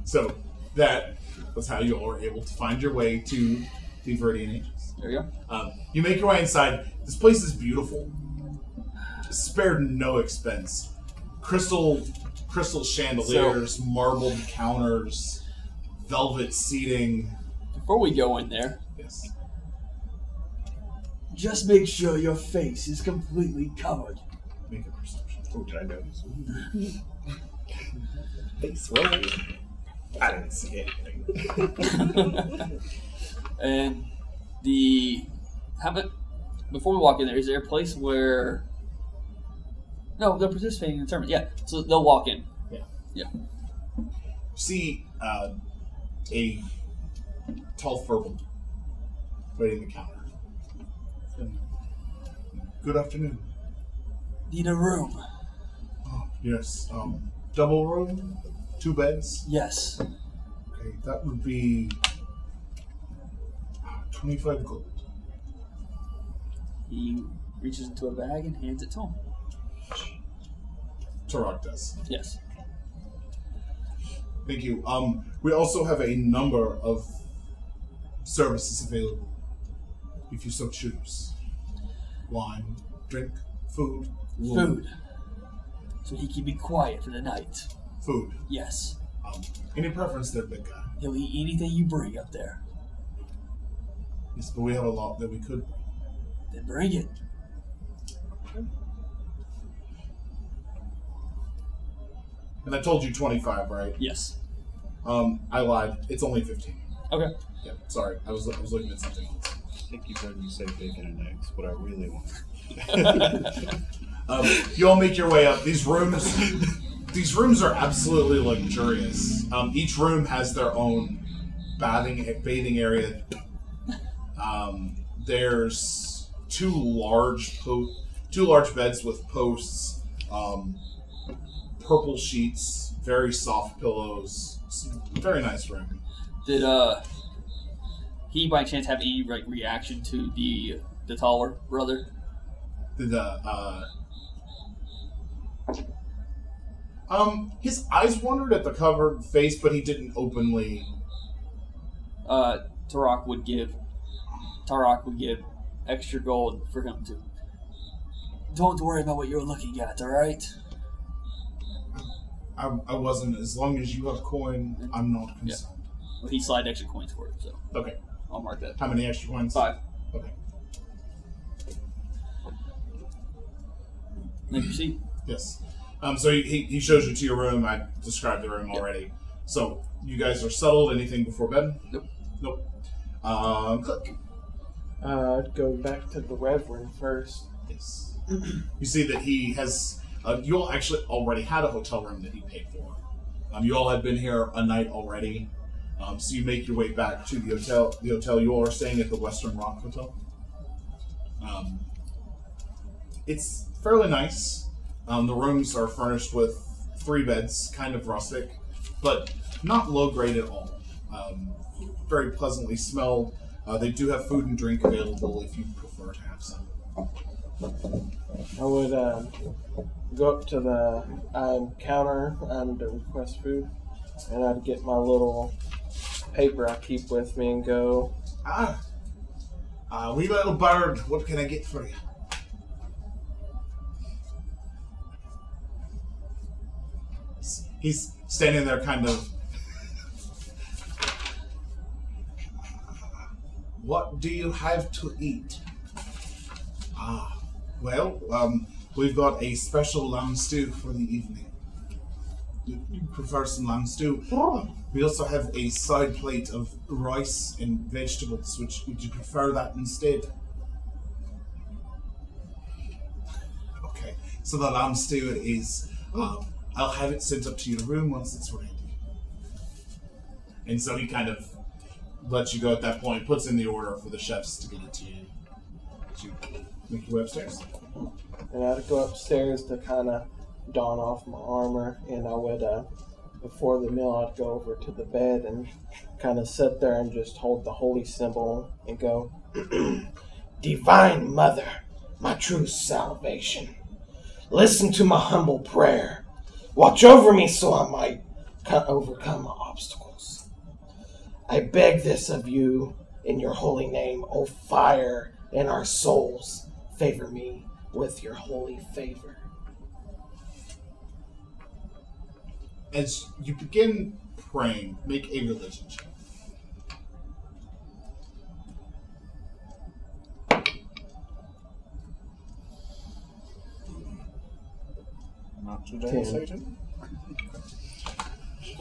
So that was how you all were able to find your way to the Viridian Aegis. There you go. You make your way inside. This place is beautiful. Spared no expense. Crystal chandeliers, marbled counters, velvet seating. Before we go in there, Yes. just make sure your face is completely covered. Make a perception. Oh, did I notice? Face rolling. I didn't see anything. And before we walk in there, is there a place where... No, they're participating in the tournament. Yeah, so they'll walk in. Yeah. See a tall furball waiting the counter. Good afternoon. Need a room. Oh, yes. Double room, 2 beds. Yes. Okay, that would be 25 gold. He reaches into a bag and hands it to him. Turok does. Yes. Thank you. We also have a number of services available, if you so choose. Wine, drink, food. Food. So he can be quiet for the night. Food. Yes. Any preference there, big guy? He'll eat anything you bring up there. Yes, but we have a lot that we could. Then bring it. And I told you 25, right? Yes. I lied. It's only 15. Okay. Yeah, sorry. I was looking at something else. I think you've heard me say bacon and eggs, what I really want. You all make your way up. These rooms are absolutely luxurious. Each room has their own bathing area. There's two large beds with posts, purple sheets, very soft pillows. It's a very nice room. Did he by chance have any reaction to the taller brother? His eyes wandered at the covered face, but he didn't openly. Turok would give extra gold for him to. Don't worry about what you're looking at, alright? I wasn't. As long as you have coin, I'm not concerned. Well, he slid extra coins for it, so Okay. I'll mark that. How many extra coins? 5. Okay. Then proceed. Yes. So he shows you to your room. I described the room already. So you guys are settled. Anything before bed? Nope. Nope. Click. Go back to the Reverend first. Yes. You see that he has. You all actually already had a hotel room that he paid for. You all had been here a night already, so you make your way back to the hotel. The hotel you all are staying at the Western Rock Hotel. It's fairly nice. The rooms are furnished with 3 beds, kind of rustic, but not low grade at all. Very pleasantly smelled. They do have food and drink available if you prefer to have some. I would go up to the counter to request food, and I'd get my little paper I keep with me and go, Wee little bird, what can I get for you? He's standing there kind of... What do you have to eat? Well, we've got a special lamb stew for the evening. You prefer some lamb stew? We also have a side plate of rice and vegetables. Would you prefer that instead? Okay, so the lamb stew it is. I'll have it sent up to your room once it's ready. And so he kind of lets you go at that point, puts in the order for the chefs to get it to you. You make your way upstairs. And I'd go upstairs to kind of don off my armor, and I would, before the meal, I'd go over to the bed and kind of sit there and just hold the holy symbol and go, Divine Mother, my true salvation, listen to my humble prayer. Watch over me so I might overcome my obstacles. I beg this of you in your holy name, O fire in our souls. Favor me with your holy favor. As you begin praying, make a religion check. Not today, Satan.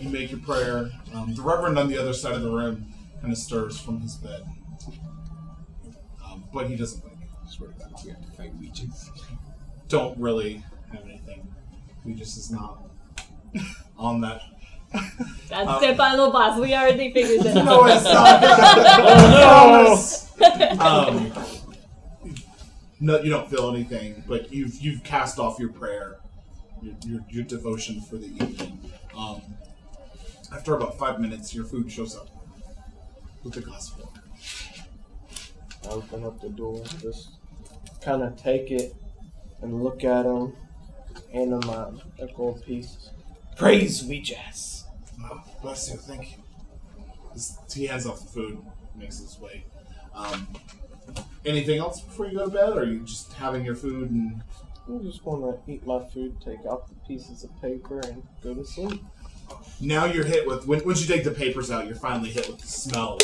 You make your prayer. The Reverend on the other side of the room kind of stirs from his bed. But he doesn't wake. Swear to God, we have to fight Ouija's. Don't really have anything. Ouija's is not on that. That's the final boss. We already figured that out. No, it's not. Oh, no! No, you don't feel anything, but you've cast off your prayer, your devotion for the evening. After about 5 minutes, your food shows up with a glass of water. I open up the door, just kind of take it and look at him, hand him a gold piece. Praise Ouija's. Oh, bless you, thank you. He hands off the food, makes his way. Anything else before you go to bed, or are you just having your food and... I just want to eat my food, take out the pieces of paper, and go to sleep. Now you're hit with... Once you take the papers out, you're finally hit with the smell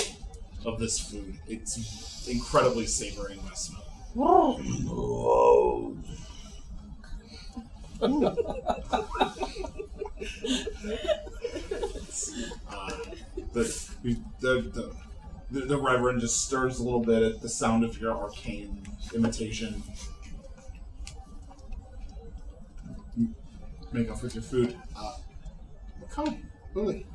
of this food. It's incredibly savory in my smell. Whoa. The Reverend just stirs a little bit at the sound of your arcane imitation. Make off with your food. Come, Lily.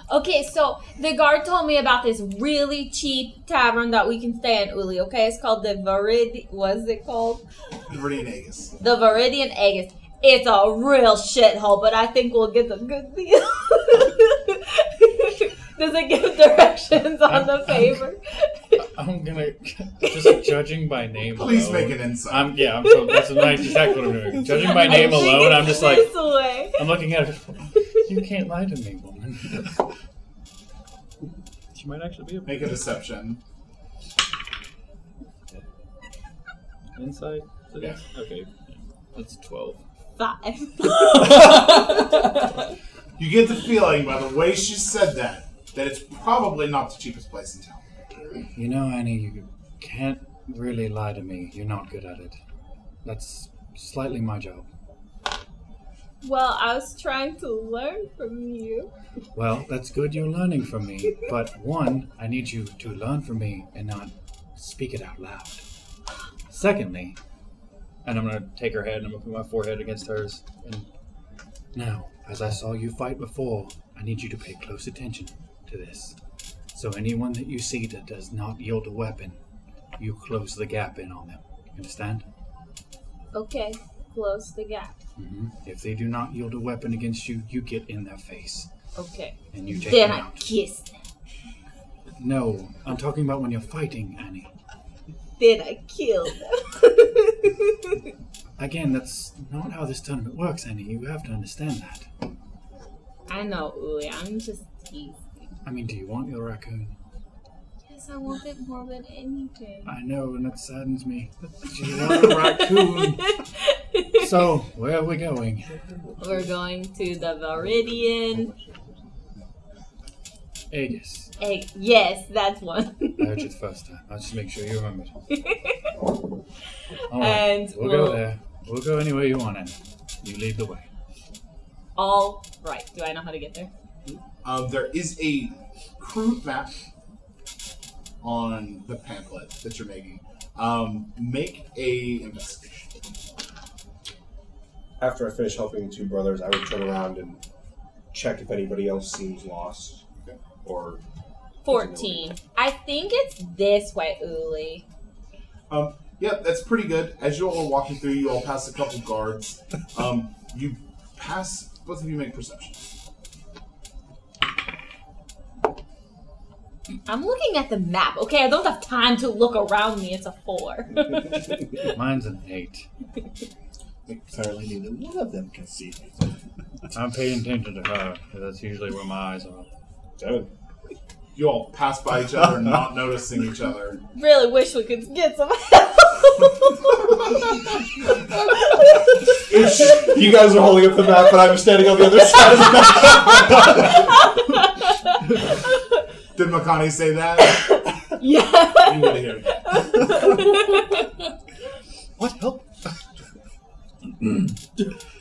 Okay, so the guard told me about this really cheap tavern that we can stay in Uli, okay? It's called the Viridian... What is it called? Viridian Aegis. The Viridian Aegis. It's a real shithole, but I think we'll get a good deal. Does it give directions on the paper? I'm gonna... Just judging by name Please alone, make an insight. that's exactly what I'm doing. Judging by name alone, I'm just like... Away. I'm looking at it. You can't lie to me, woman. She might actually be a... Make a deception. Insight? Yeah. Okay. That's 12. 5. You get the feeling by the way she said that it's probably not the cheapest place in town. You know, Annie, you can't really lie to me. You're not good at it. That's slightly my job. Well, I was trying to learn from you. Well, that's good you're learning from me. But one, I need you to learn from me and not speak it out loud. Secondly, And I'm going to take her head and I'm going to put my forehead against hers. And now, as I saw you fight before, I need you to pay close attention to this. So anyone that you see that does not yield a weapon, you close the gap in on them. You understand? Okay, close the gap. If they do not yield a weapon against you, you get in their face. Okay. And you take Then them I out. kiss them. No, I'm talking about when you're fighting, Annie. Then I kill them. Again, that's not how this tournament works, Annie. You have to understand that. I know, Uli. I'm just teasing. I mean, do you want your raccoon? Yes, I want it more than anything. I know, and that saddens me. But you want a raccoon. So, where are we going? We're going to the Viridian. Aegis. Yes, that's one. I heard you the first time. I'll just make sure you remembered. All right, And we'll go there. We'll go anywhere you want, Annie. You lead the way. All right. Do I know how to get there? There is a crude map on the pamphlet that you're making. Make a investigation. After I finish helping the two brothers, I would turn around and check if anybody else seems lost. Okay. Or 14. I think it's this way, Uli. Yeah, that's pretty good. As you all are walking through, you all pass a couple guards. You pass. Both of you make perception. I'm looking at the map. Okay, I don't have time to look around me. It's a 4. Mine's an 8. Apparently neither one of them can see me. I'm paying attention to her, because that's usually where my eyes are. 7. You all pass by each other, not noticing each other. Really wish we could get some help. You guys are holding up the map, but I'm standing on the other side of the map. Did Makani say that? Yeah. You would hear that. What? Help?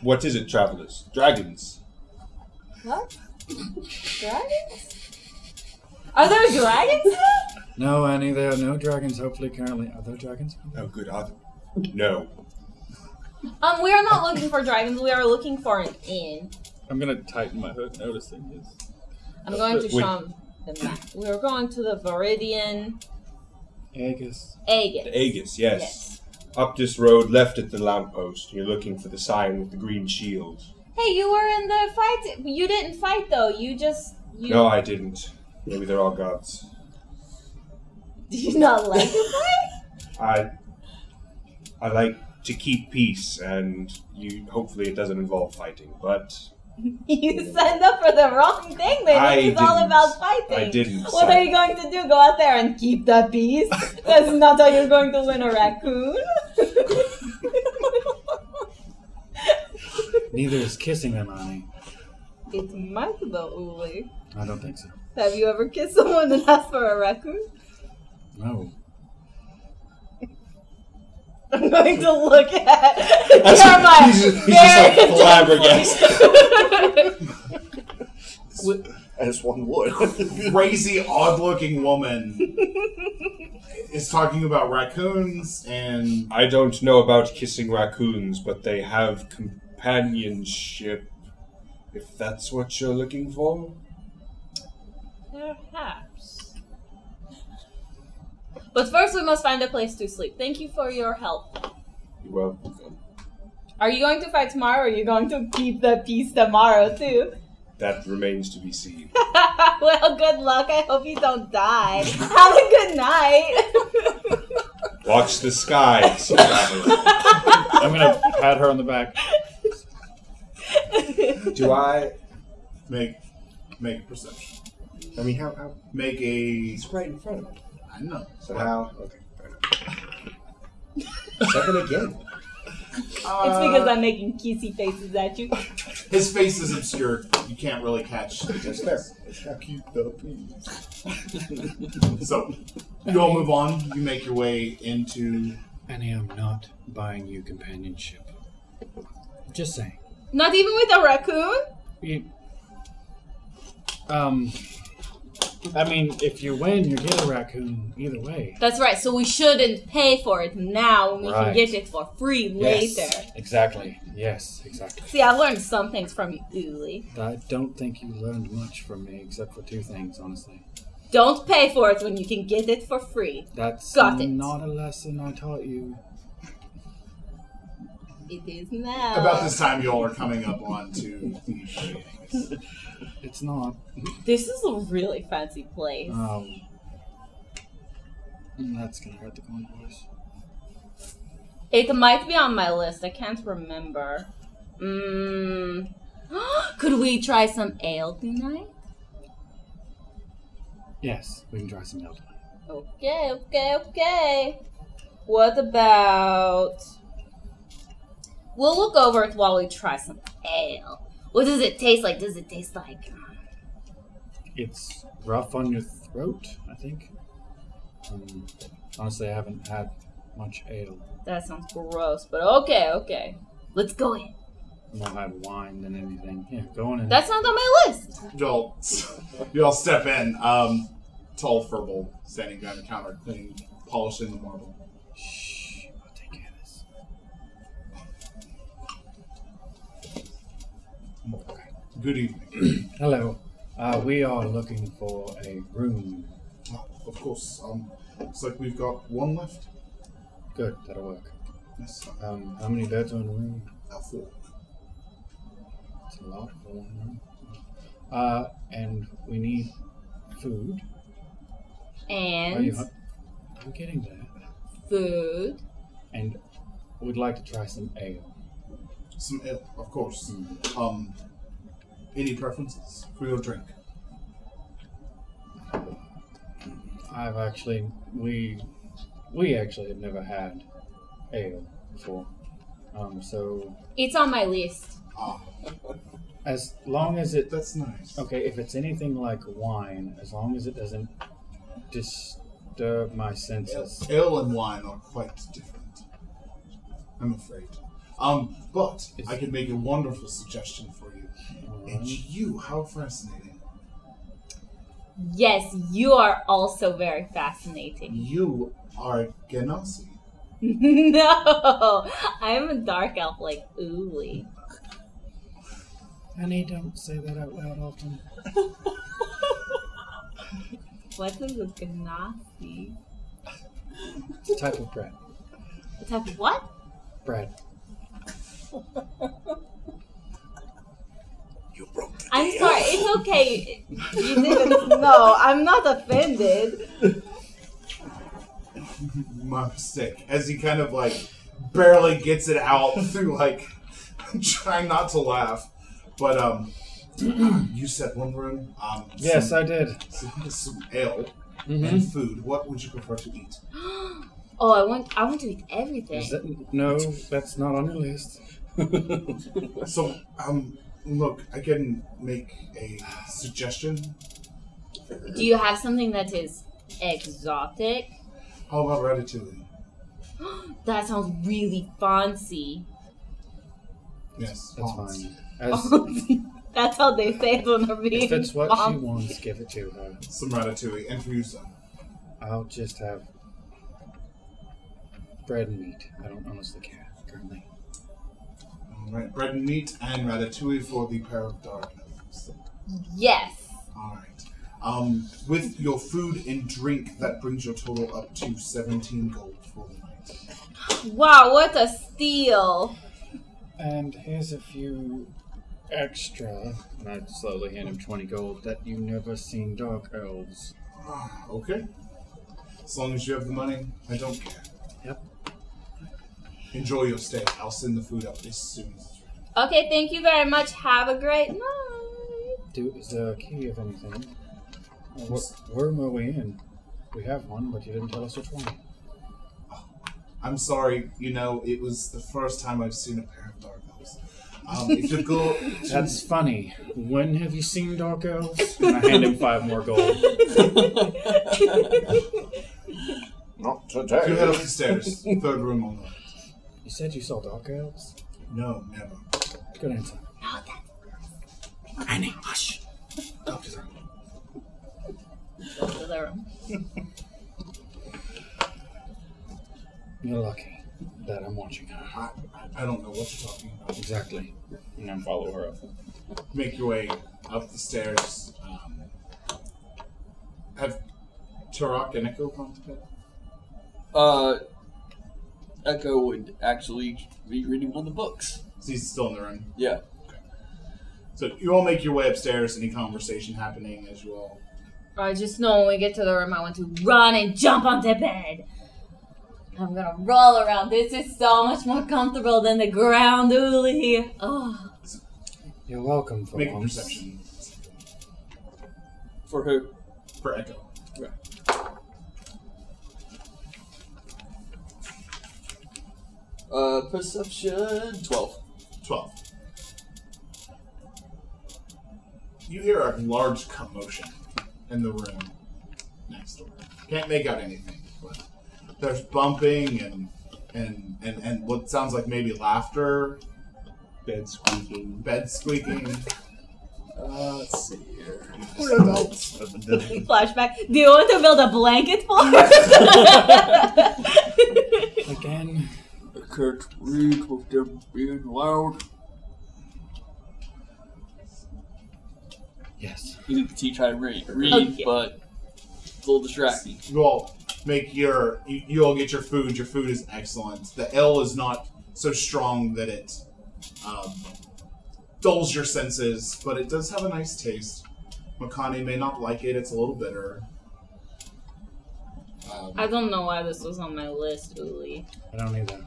What is it, travelers? Dragons. What? Dragons? Are there dragons there? No, Annie, there are no dragons, hopefully, currently. Are there dragons? Oh, good. No. We are not looking for dragons. We are looking for an inn. I'm going to tighten my hood, noticing this. I'm going to show them the map. We are going to the Viridian Aegis. Aegis. The Aegis, yes. Up this road, left at the lamppost. You're looking for the sign with the green shield. Hey, you were in the fight. You didn't fight, though. You just... No, I didn't. Maybe they're all gods. Do you not like to fight? I like to keep peace, and hopefully it doesn't involve fighting, but... You signed up for the wrong thing, maybe. It's all about fighting. I didn't. What are you going to do? Go out there and keep the peace? That's not how you're going to win a raccoon. Neither is kissing them, Annie. It might though, Uli. I don't think so. Have you ever kissed someone and asked for a raccoon? No. I'm going to look at Jeremiah. He's just like flabbergasted. I just one wood. Crazy, odd-looking woman is talking about raccoons and... I don't know about kissing raccoons, but they have companionship, if that's what you're looking for. Perhaps. But first we must find a place to sleep. Thank you for your help. You're welcome. Are you going to fight tomorrow, or are you going to keep the peace tomorrow, too? That remains to be seen. Well, good luck. I hope you don't die. Have a good night. Watch the skies. I'm going to pat her on the back. Do I... Make a perception. I mean, how... Make a... It's right in front of me. I don't know. So how... Okay, fair enough. 7 again. It's because I'm making kissy faces at you. His face is obscured. You can't really catch the That's distance. fair. Keep the peace. So, you all move on. You make your way into... Annie, I'm not buying you companionship. Just saying. Not even with a raccoon? I mean, if you win, you get a raccoon either way. That's right. So we shouldn't pay for it now when we can get it for free later. Yes, exactly. Yes, exactly. See, I've learned some things from you, Uli. I don't think you learned much from me, except for 2 things, honestly. Don't pay for it when you can get it for free. That's Got it. not a lesson I taught you. It is now. About this time, y'all are coming up onto the It's not. This is a really fancy place. That's gonna hurt the coin voice. It might be on my list. I can't remember. Could we try some ale tonight? Yes, we can try some ale tonight. Okay. What about... We'll look over it while we try some ale. What does it taste like? Does it taste like... It's rough on your throat, I think. Honestly, I haven't had much ale. That sounds gross, but okay. Let's go in. More had wine than anything. Yeah, go on in. That's not on my list. Y'all step in. Tall Furball standing behind the counter, cleaning, polishing the marble. Shh, I'll take care of this. Okay. Good evening. Hello. We are looking for a room. Oh, of course. Looks like we've got one left. Good, that'll work. Yes. How many beds are in the room? 4. It's a lot for one room. And we need food. And Are you getting there? food. And we'd like to try some ale. Some ale, of course. Any preferences for your drink? I've actually, we actually have never had ale before. So It's on my list. as long as it, That's nice. okay, if it's anything like wine, as long as it doesn't disturb my senses. Ale and wine are quite different, I'm afraid. But I could make a wonderful suggestion for you. And you, how fascinating. Yes, you are also very fascinating. You are Genasi. No, I'm a dark elf like Uli. Honey, don't say that out loud often. What is a ganassi? It's a type of bread. A type of what? Bread. You broke the I'm deal. sorry, it's okay. You didn't know. I'm not offended. My mistake. As he kind of like barely gets it out through like trying not to laugh. But you said one room. Yes, I did. Some ale and food. What would you prefer to eat? Oh, I want to eat everything. No, that's not on your list. So, look, I can make a suggestion. Do you have something that is exotic? How about ratatouille? That sounds really fancy. Yes, That's Hans. fine. As, That's how they say it when they're being if it's what she fancy. wants, give it to her. Some ratatouille, and for you, son. I'll just have bread and meat. I don't honestly care currently. All right, bread and meat and ratatouille for the pair of dark elves. Yes. All right. With your food and drink, that brings your total up to 17 gold for the night. Wow, what a steal. And here's a few extra, and I slowly hand him 20 gold, that you never seen dark elves. Okay. As long as you have the money, I don't care. Yep. Enjoy your stay. I'll send the food up as soon as it's ready. Okay, thank you very much. Have a great night. Is there a key of anything? What room are we in? We have one, but you didn't tell us which one. I'm sorry, it was the first time I've seen a pair of dark elves. If you go to... That's funny. When have you seen dark elves? And I hand him 5 more gold. Not If you today. head up the stairs, third room on the right. You said you saw dark elves? No, never. Good answer. No, that's Annie, hush. Up to the right. go to the room. You're lucky that I'm watching her. I don't know what you're talking about. Exactly. And then follow her up. Make your way up the stairs. Have Turok and Echo gone to bed? Echo would actually be reading one of the books. So he's still in the room. Yeah. So you all make your way upstairs. Any conversation happening as you all? I just know when we get to the room, I want to run and jump onto bed. I'm gonna roll around. This is so much more comfortable than the ground, Uli. Oh. You're welcome for Make a once. perception. For who? For Echo. Okay. Perception 12. 12. You hear a large commotion in the room next door. Can't make out anything, but there's bumping and what sounds like maybe laughter, Bed squeaking. bed squeaking. Let's see here. We're adults. Flashback. Do you want to build a blanket fort? Again. I can't read with them being loud. Yes. You need to teach how to read, Okay. but it's a little distracting. You all make you all get your food. Your food is excellent. The ale is not so strong that it dulls your senses, but it does have a nice taste. Makani may not like it. It's a little bitter. I don't know why this was on my list, Uli. I don't either.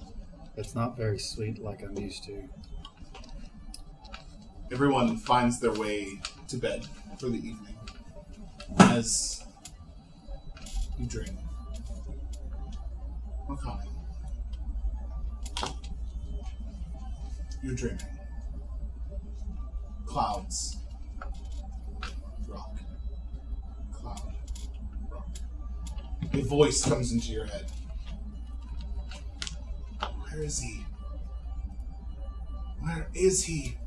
It's not very sweet like I'm used to. Everyone finds their way to bed for the evening. As you drink. Makani. You're dreaming. Clouds. Rock. Cloud. Rock. A voice comes into your head. Where is he? Where is he?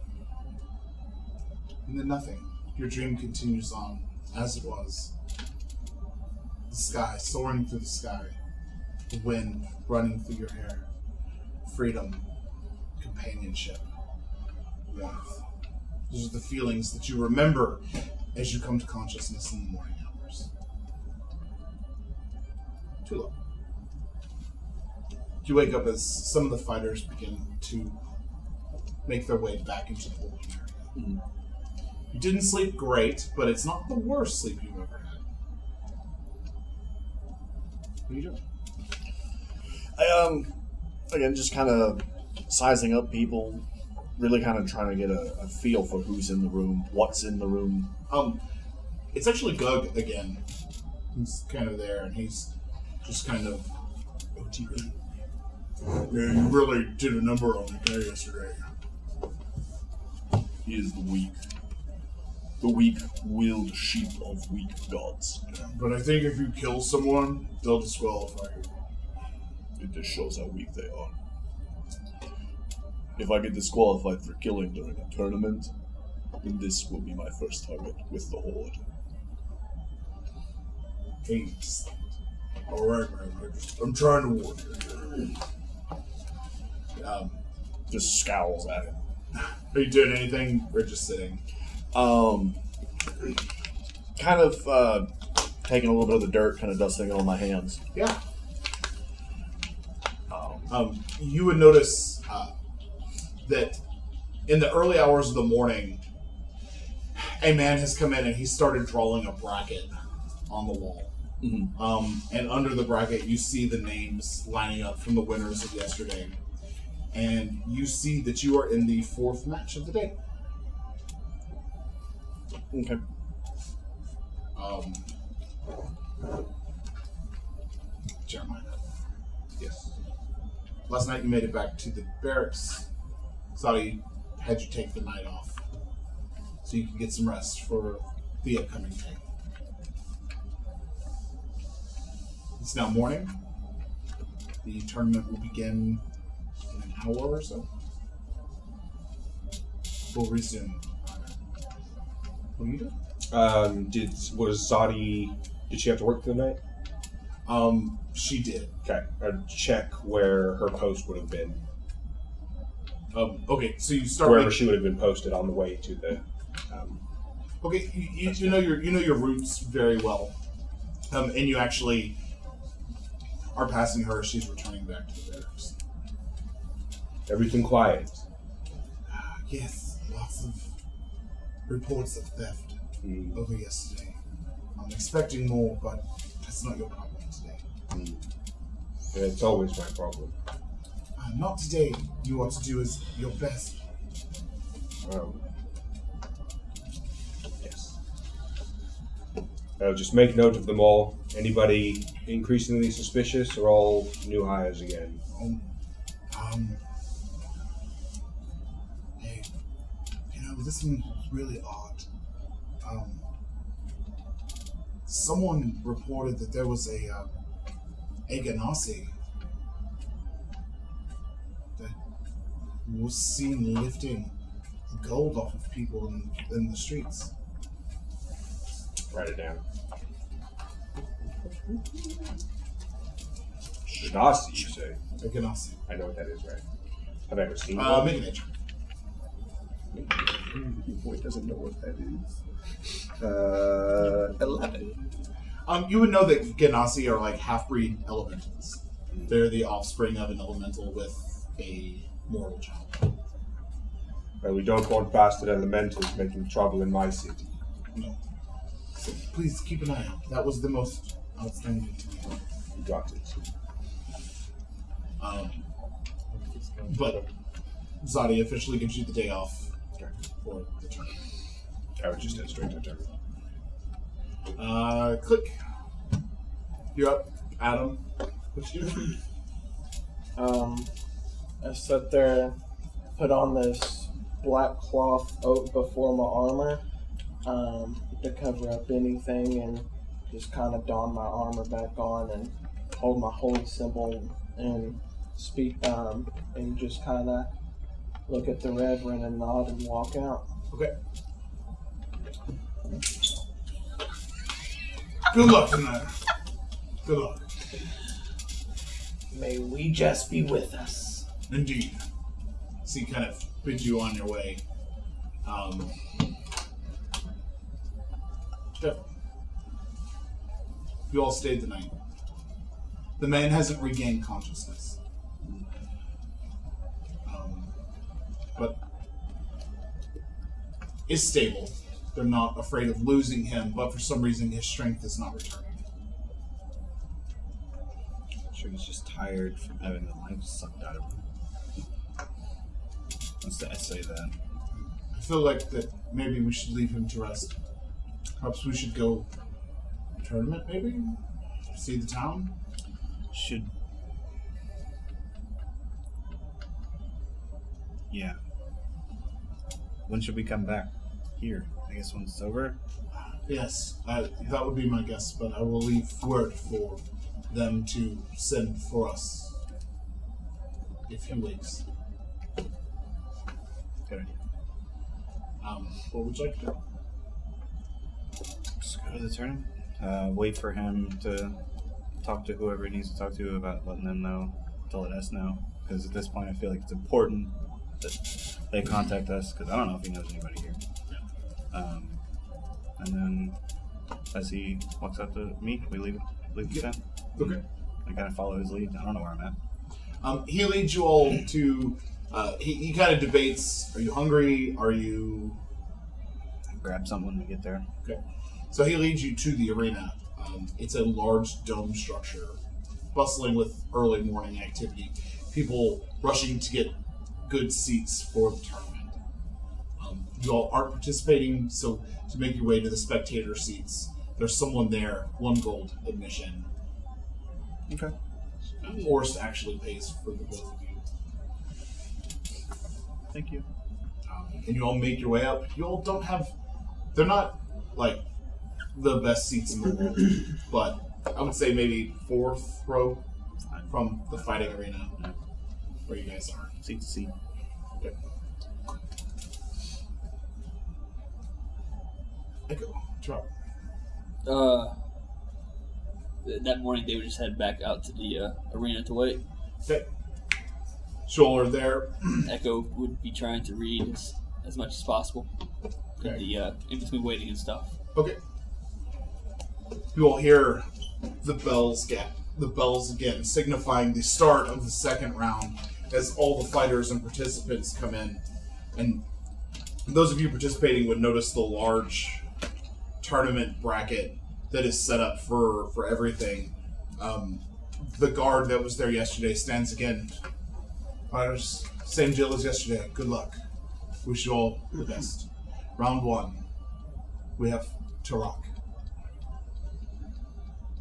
And then nothing. Your dream continues on as it was. The sky, soaring through the sky. The wind running through your hair. Freedom. Companionship. Warmth. Those are the feelings that you remember as you come to consciousness in the morning hours. Tula. You wake up as some of the fighters begin to make their way back into the holding area. Mm-hmm. You didn't sleep great, but it's not the worst sleep you've ever had. What are you doing? Again, just kind of sizing up people, really kind of trying to get a feel for who's in the room, what's in the room. It's actually Gug again. He's kind of there, and he's just kind of OTP. Yeah, you really did a number on the guy yesterday. He is the weak-willed sheep of weak gods. Yeah, but I think if you kill someone, they'll disqualify you. It just shows how weak they are. If I get disqualified for killing during a tournament, then this will be my first target with the Horde. Hey, alright, man. I'm trying to warn you. Just scowls at him. Are you doing anything, or just sitting? Kind of taking a little bit of the dirt, kind of dusting it on my hands. Yeah. You would notice that in the early hours of the morning, a man has come in and he started drawing a bracket on the wall. Mm-hmm. And under the bracket, you see the names lining up from the winners of yesterday. And you see that you are in the 4th match of the day. Okay. Jeremiah. Yes. Last night you made it back to the barracks. Saudi had you take the night off so you could get some rest for the upcoming day. It's now morning. The tournament will begin in an hour or so. We'll resume. What are you doing? Was Zadi Did she have to work through the night? She did. Okay. Check where her post would have been. Okay, so you start Wherever she would have been posted on the way to the. Okay, you know your routes very well, and you actually are passing her as she's returning back to the barracks. Everything quiet. Yes, lots of reports of theft over yesterday. I'm expecting more, but that's not your problem today. It's always my problem. Not today. You ought to do is your best. Yes. I'll just make note of them all. Anybody increasingly suspicious or all new hires again? Hey, this one's really odd. Someone reported that there was a Ganassi that was seen lifting gold off of people in the streets. Write it down. Ganassi, you say? A Ganassi. I know what that is, right? Have I ever seen one? Make an nature. Your boy doesn't know what that is. 11. You would know that Ganassi are like half-breed elementals. They're the offspring of an elemental with a mortal child. Well, we don't want bastard elementals making trouble in my city. No. So please keep an eye out. That was the most outstanding to me. You got it. But Zadi officially gives you the day off for the tournament. I would just head straight to the tournament. Click. You're up, Adam. What you doing? I sit there, put on this black cloth before my armor to cover up anything, and just kind of don my armor back on and hold my holy symbol and speak and just kind of look at the Reverend and nod and walk out. Okay. Good luck tonight. Good luck. May we just be with us. Indeed. So he kind of bids you on your way. You all stayed the night. The man hasn't regained consciousness. But is stable. They're not afraid of losing him, but for some reason his strength is not returning. I'm sure he's just tired from having the life sucked out of him. I say that. I feel like that maybe we should leave him to rest. Perhaps we should go tournament, maybe? See the town? Should. Yeah. When should we come back? Here. I guess when it's over? Yes, that would be my guess, but I will leave word for them to send for us if he wakes. Good idea. What would you like to do? Just go to the tournament. Wait for him to talk to whoever he needs to talk to about letting them know, to let us know. Because at this point I feel like it's important that they contact us, because I don't know if he knows anybody here. And then as he walks up to me, we leave the tent. Okay. I kind of follow his lead. I don't know where I'm at. He leads you all to. He kind of debates. Are you hungry? Are you? Grab something when we get there. Okay. So he leads you to the arena. It's a large dome structure, bustling with early morning activity. People rushing to get good seats for the tournament. You all aren't participating, so to make your way to the spectator seats, there's someone there, 1 gold admission. Okay. Forrest actually pays for the both of you. Thank you. And you all make your way up. You all don't have... They're not, like, the best seats in the world, but I would say maybe 4th row from the fighting arena where you guys are. Seat to seat. Okay. Echo, drop. that morning they would just head back out to the arena to wait. Okay. Shoulder there. Echo would be trying to read as much as possible in between waiting and stuff. Okay. You will hear the bells again, signifying the start of the second round as all the fighters and participants come in. And those of you participating would notice the large tournament bracket that is set up for everything. The guard that was there yesterday stands again. Fighters, same deal as yesterday. Good luck. Wish you all the best. Round 1, we have Tarak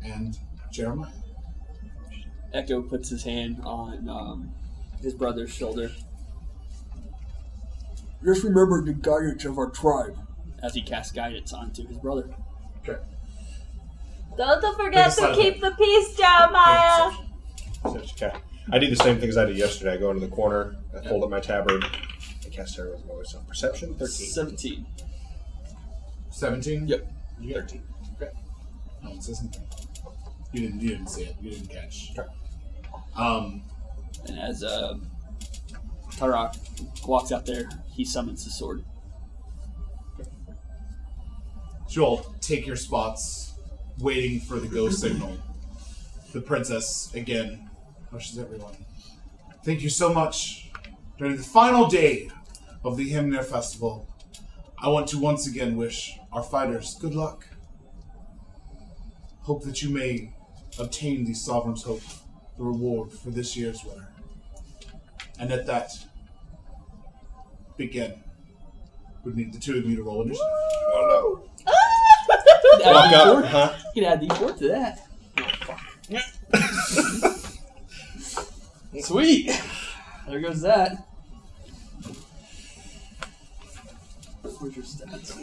and Jeremiah. Echo puts his hand on his brother's shoulder. Just remember the guidance of our tribe as he casts guidance onto his brother. Okay. Don't forget to keep the peace, Jeremiah. Okay. I do the same thing as I did yesterday. I go into the corner, I hold up my tabard, I cast Terror's Voice on Perception. 13. 17. 17? Yep. You get 13. Okay. No one says anything. You didn't see it. You didn't catch. Okay. And as Tarak walks out there, he summons the sword. So you all take your spots, waiting for the go signal. The princess, again, hushes everyone. Thank you so much. During the final day of the Hymnir Festival, I want to once again wish our fighters good luck. Hope that you may obtain the Sovereign's Hope, the reward for this year's winner. And at that, begin. Would need the two of you to roll initiative. Oh Add Walk up, D4. huh? You can add D4 to that. Sweet. There goes that. Where's your stats?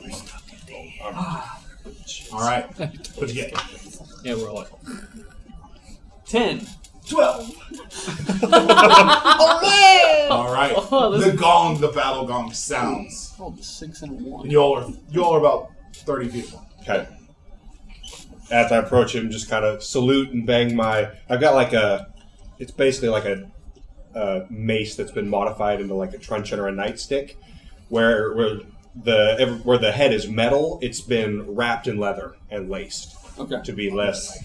All right. What'd you get? Yeah, we're like 10. 12. Oh man! All right. The battle gong sounds. Oh, the 6 and a 1. And you all are about 30 feet apart. Okay. As I approach him, just kind of salute and bang my... I've got like it's basically like a mace that's been modified into like a truncheon or a nightstick, where the head is metal, it's been wrapped in leather and laced. Okay. To be less...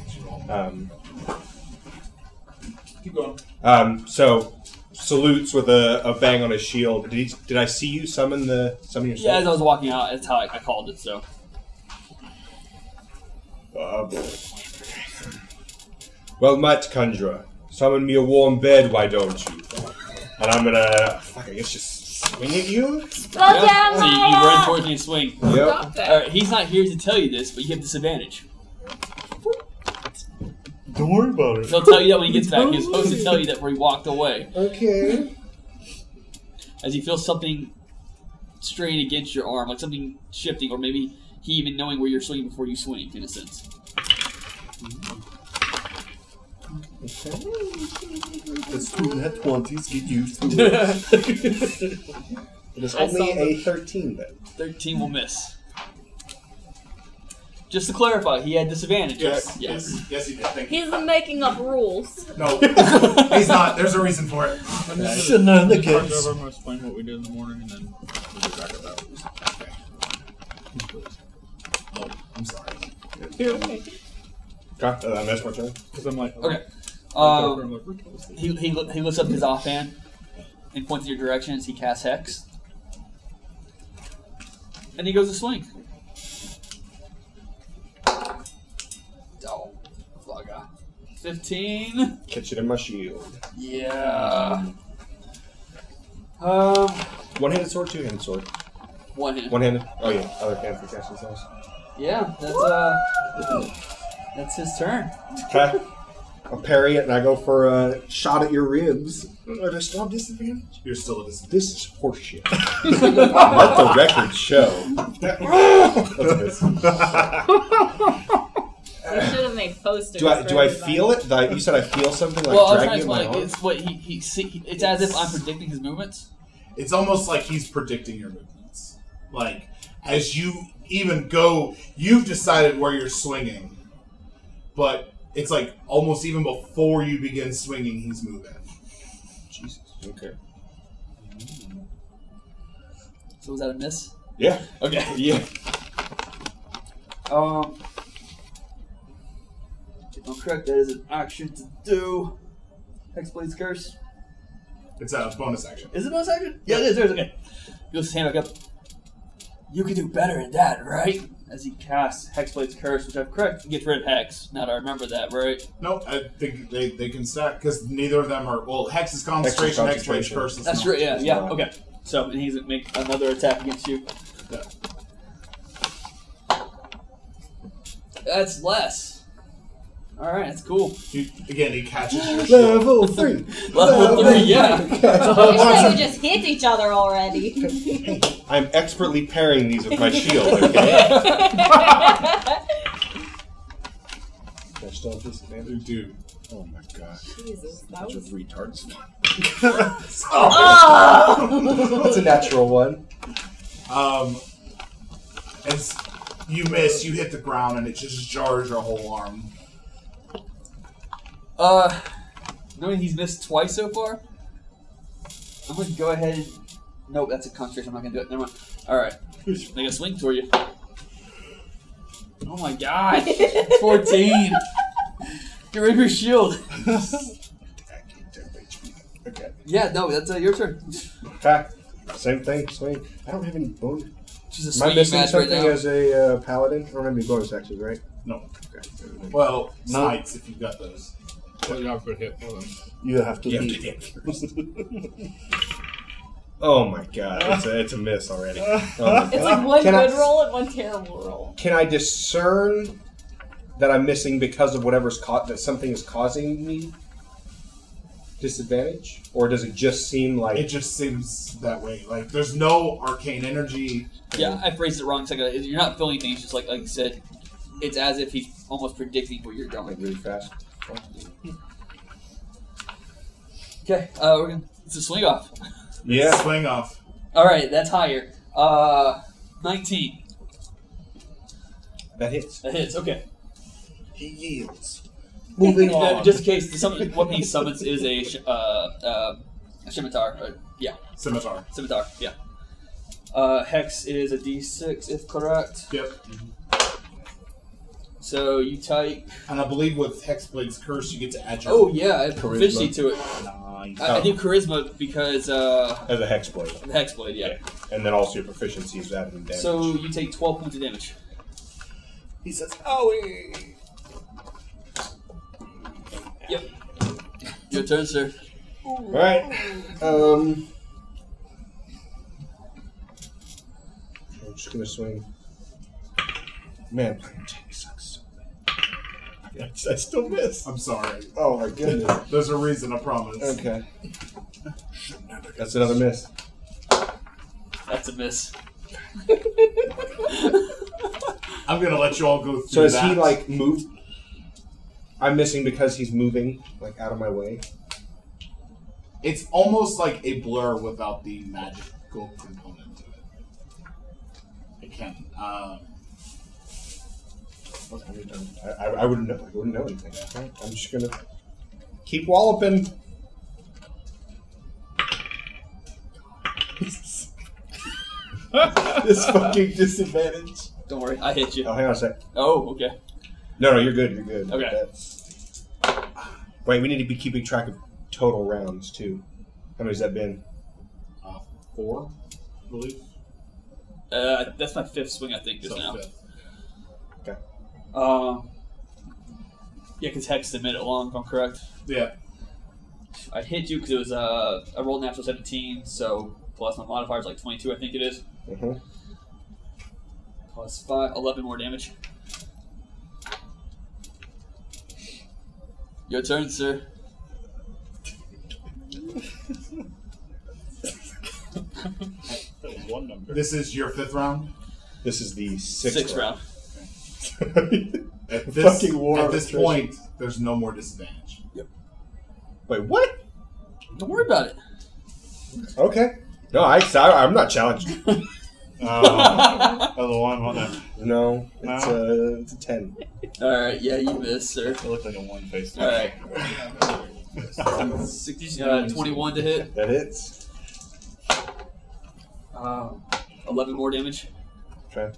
Keep going. So salutes with a bang on his shield. Did I see you summon your sword? Yeah, as I was walking out, that's how I called it, so. Well met, Conjurer. Summon me a warm bed, why don't you? And I'm gonna, I guess just swing at you? Go, Yeah. So you Jeremiah! run towards me and swing. Yep. Alright, he's not here to tell you this, but you have disadvantage. Don't worry about it. He'll tell you that when he gets back. He's supposed to tell you that where he walked away. Okay. As you feel something strain against your arm, like something shifting, or maybe he even knowing where you're swinging before you swing, in a sense. Let's do that 20's, get used to it. It is I saw only a the- 13 then. 13 will miss. Just to clarify, he had disadvantage. Yes, Yes. yes, he did. Thank you. He's making up rules. No, he's not. There's a reason for it. Shenanigans. I'm going to explain what we did in the morning, and then we'll get back to that. Oh, I'm sorry. Okay, that's my turn. Because I'm like, Okay. I'm like, we're toasted. He lifts up his offhand and points in your direction as he casts Hex. And he goes to swing. Oh, bugger. 15. Catch it in my shield. Yeah. One-handed sword, two-handed sword. One hand. One-handed. Oh yeah, other hand for casting spells. Yeah, that's his turn. Okay. I'll parry it and I go for a shot at your ribs. Do I still have disadvantage? You're still a disadvantage. This is horseshit. Let the record show. That's We should have made posters. do I for do I everybody. feel it? You said I feel something like Well, I was dragging trying to in my explain. arm? It's what it's as if I'm predicting his movements. It's almost like he's predicting your movements. Like, as you even go, you've decided where you're swinging, but it's like almost even before you begin swinging, he's moving. Jesus. Okay. So was that a miss? Yeah. Okay. Yeah. If I'm correct, that is an action to do. Hexblade's Curse. It's a bonus action. Is it a bonus action? Yeah, it is. There's okay. He goes his hand back up. You can do better than that, right? As he casts Hexblade's Curse, which I'm correct, gets rid of Hex. Now that I remember that, right? No, I think they can stack because neither of them are. Well, Hex is concentration, Hexblade's Curse is That's not. right. Yeah. Yeah. Okay. So and he's gonna make another attack against you. Yeah. That's less. All right, that's cool. He catches your shield. Level 3. Level 3, yeah. I wish they would just hit each other already. I'm expertly parrying these with my shield, okay? They're still disadvantage? Dude. Oh my god. Jesus, that Bunch of was... retards. Oh! That's a natural one. As you miss, you hit the ground, and it just jars your whole arm. Knowing he's missed twice so far, I'm going to go ahead and... Nope, that's a concentration. I'm not going to do it. Never mind. Alright. Make a swing toward you. Oh my god. 14. Get rid of your shield. Okay. Yeah, no, that's your turn. Okay. Same thing, swing. I don't have any bonus. She's a Am I swinging missing match right something now. as a paladin? Or maybe bonus actions, right? No. Okay. Well, smites if you've got those. Well, you have to hit one of them. You have to You have leave. to hit first. Oh my god, it's a miss already. Oh my It's God. like one Can I- good roll and one terrible roll. Can I discern that I'm missing because of whatever's that something is causing me disadvantage, or does it just seem like It just seems that way. Like there's no arcane energy. Yeah, I phrased it wrong. Second, you're not feeling things. Just like you said, it's as if he's almost predicting where you're going. like really fast? Okay, we're gonna. It's a swing off. Yeah. Swing off. All right, that's higher. 19. That hits. That hits. Okay. He yields. Moving on. Just in case, the weapon he summons is a scimitar. Yeah, Scimitar. scimitar. Yeah. Hex is a D6, if correct. Yep. So you type. And I believe with Hexblade's Curse, you get to add your. Oh yeah, I have proficiency to it. Nice. I do charisma because As a hex blade. the hexblade. Yeah. And then also your proficiency is added in damage. So you take 12 points of damage. He says, "Owie." Yep. Your turn, sir. Alright. I'm just gonna swing. Man, playing Jamie sucks so bad. I still miss. I'm sorry. Oh my goodness. There's a reason, I promise. Okay. That's another miss. That's a miss. I'm gonna let you all go through So has that. he like moved? I'm missing because he's moving like out of my way. It's almost like a blur without the magical component to it. It can. I wouldn't know. I wouldn't know anything. Okay. I'm just gonna keep walloping. This fucking disadvantage. Don't worry, I hit you. Oh, hang on a sec. Oh, okay. No, you're good. You're good. Okay. Wait, we need to be keeping track of total rounds too. How many has that been? 4, I believe. That's my 5th swing, I think, just So now. 5th. Okay. Yeah, because Hex is a minute long, if I'm correct. Yeah. I hit you because it was I rolled natural 17, so plus my modifier is like 22, I think it is. Mm-hmm. Plus 5, 11 more damage. Your turn, sir. That was one number. This is your 5th round. This is the sixth round. At this, Fucking war at of this attrition. point, there's no more disadvantage. Wait, what? Don't worry about it. Okay. No, I'm not challenged. Oh, the one on that. No, No? it's a 10. Alright, yeah, you missed, sir. It looked like a one face. Alright. 21 to hit. That hits. 11 more damage. Okay.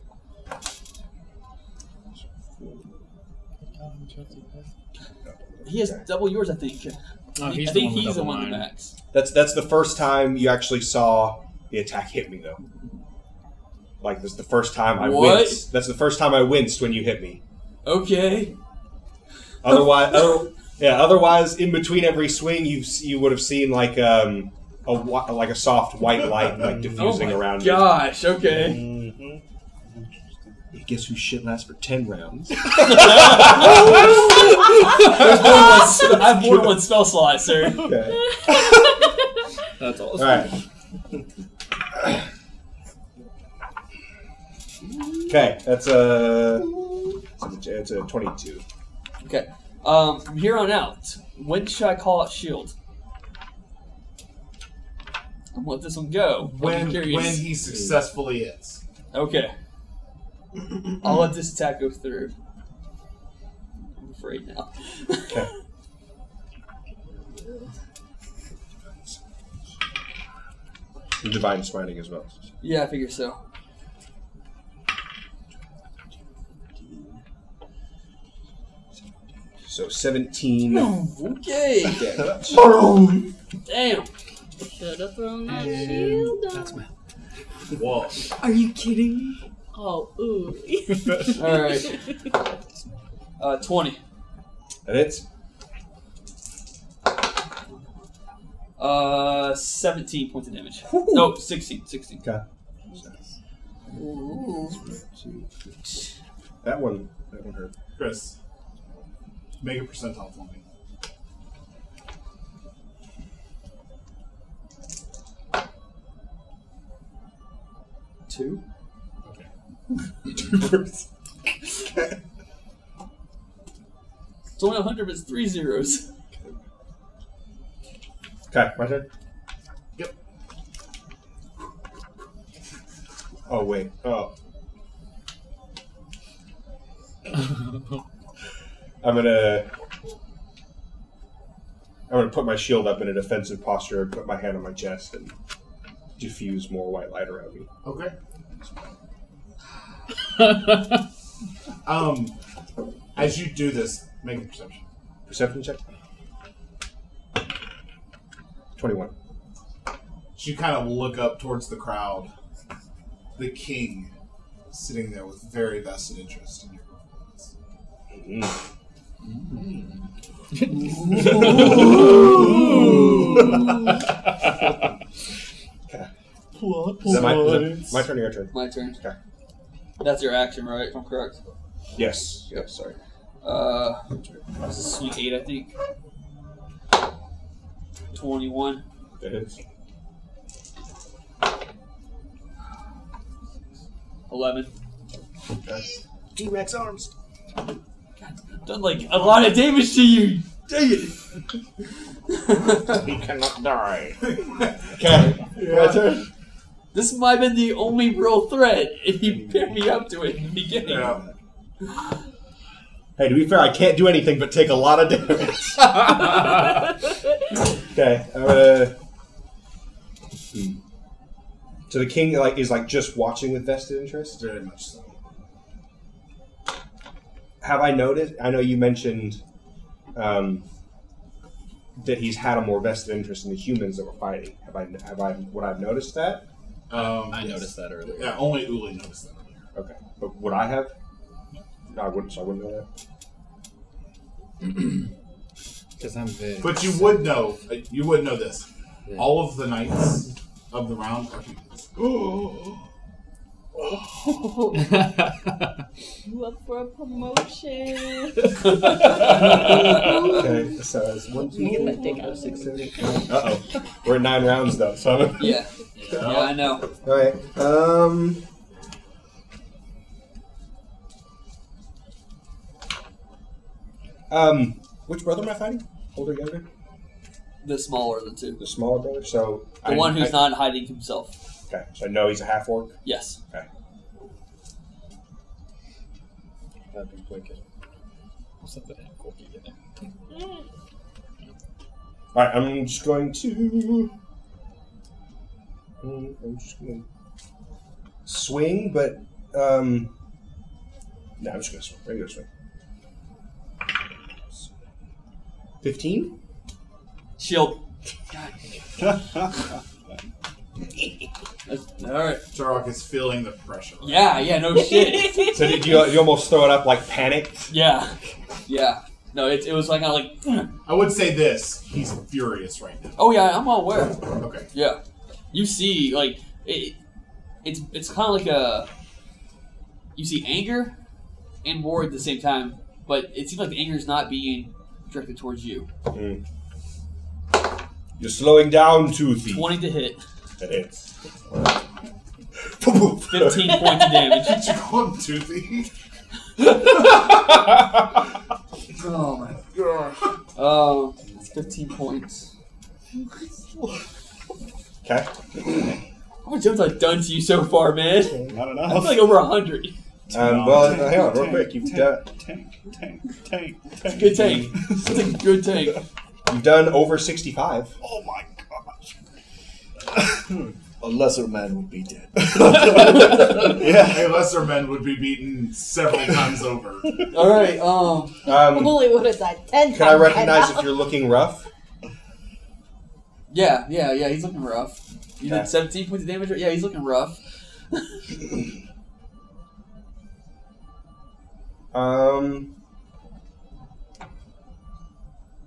He has double yours, I think. No, I he's think the he's the one one with that max. That's the first time you actually saw the attack hit me, though. Like, that's the first time I What? winced. That's the first time I winced when you hit me. Okay. Otherwise, in between every swing, you would have seen like a soft white light like diffusing around you. Gosh, okay. Mm-hmm. Guess whose shit lasts for 10 rounds? I have more than one spell slot, sir. Okay. That's awesome. All right. Okay, it's a 22. Okay. From here on out, when should I call out shield? I'm gonna let this one go. When he successfully hits. Okay. I'll let this attack go through. I'm afraid now. Okay. Divine smiting as well. Yeah, I figure so. So 17. Okay. damage. Damn. Should have thrown that shield on. Whoa. Are you kidding? Oh, ooh. Alright. 20. That hits. 17 points of damage. No, 16. 16. Okay. That one hurt. Chris, make a percentile for me. Two. Okay. 2%. It's only 100, but it's 3 zeros. Okay, my turn. Yep. Oh wait. Oh. I'm gonna put my shield up in a defensive posture and put my hand on my chest and diffuse more white light around me. Okay. As you do this, make a perception. Perception check. 21. As you kind of look up towards the crowd, the king sitting there with very vested interest in your performance. Okay. Is that my turn or your turn? My turn. Okay. That's your action, right? If I'm correct. Yes. Yep. Sorry. This is sweet 8, I think. 21. That hits. 11. Okay. T-Rex arms. Done like a lot of damage to you. Dang it. He cannot die. Okay. My turn. This might have been the only real threat if you paired me up to it in the beginning. Yeah. Hey, to be fair, I can't do anything but take a lot of damage. Okay, I'm gonna. So the king is just watching with vested interest. Very much so. Have I noticed? I know you mentioned that he's had a more vested interest in the humans that we're fighting. Would I have noticed that? I Yes. noticed that earlier. Yeah, only Uli noticed that earlier. Okay, but would I have? No, I wouldn't. So I wouldn't know that. Because I'm big. But you would know. You would know this. Yeah. All of the knights of the round are humans. You up for a promotion? Okay, so it's 1, 2, Get 3, that dick 4, out. 5, 6, 7, 8, 9. Uh-oh. We're at 9 rounds, though, so... Yeah. Yeah, I know. Alright, which brother am I fighting? Older, younger? The smaller of the two. The smaller brother? So... The one who's not hiding himself. Okay, so I know he's a half orc. Yes. Okay. That'd be wicked. What's up with that corky in there? Alright, I'm just going to swing, but no, I'm just gonna swing. Regular swing. 15? Shield. Alright. Turok is feeling the pressure. Yeah, no shit. So did you almost throw it up like panicked? Yeah. No, it was like, I would say this. He's furious right now. oh yeah, I'm all aware. Okay. Yeah. You see, like, it's kind of like you see anger and war at the same time, but it seems like the anger is not being directed towards you. Mm. You're slowing down, Toothy. 20 to hit. That hits. 15 points of damage. Did you call him Toothy? Oh my god. 15 points. Okay. How much damage have I done to you so far, man? Not I enough. feel like over 100. Well, hang on, real quick. You've done Good tank. It's a good tank. you've done over 65. Oh my gosh. A lesser man would be dead. A lesser man would be beaten several times over. Alright, Wooly would have died 10 times. Can I recognize by if you're looking rough? yeah, he's looking rough. You Okay. did 17 points of damage? Yeah, he's looking rough.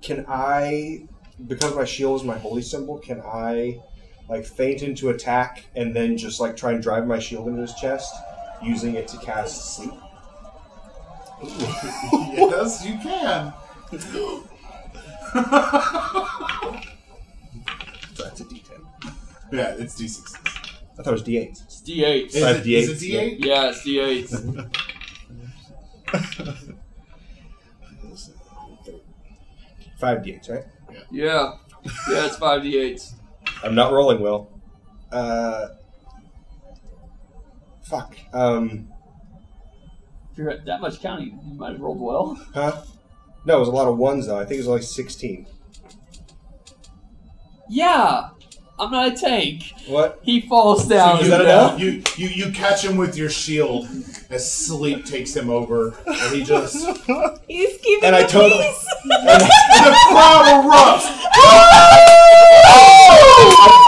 Can I, because my shield is my holy symbol, can I, like, feint into attack and then just, like, try and drive my shield into his chest, using it to cast sleep? Yes, you can. That's a D10. Yeah, it's D6. I thought it was D8. It's D8. Is it D8s, D8? Yeah, it's D8. 5 D8s, right? Yeah, it's 5d8s. I'm not rolling well. Fuck. If you're at that much counting, you might have rolled well. Huh? No, it was a lot of ones, though. I think it was only 16. Yeah, I'm not a tank. What? He falls down. Is that enough? You catch him with your shield as sleep takes him over, and he just He's giving And I the totally- peace. the crowd erupts.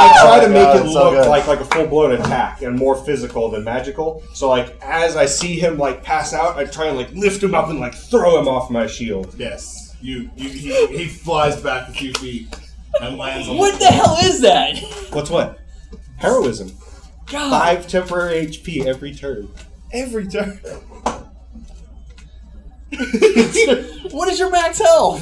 I try to make God, it it's so look good. like a full-blown attack and more physical than magical. So, like, as I see him, like, pass out, I try and, like, lift him up and, like, throw him off my shield. Yes, he flies back a few feet and lands on What the hell is that? What's what? Heroism. God. 5 temporary HP every turn. Every turn. What is your max health?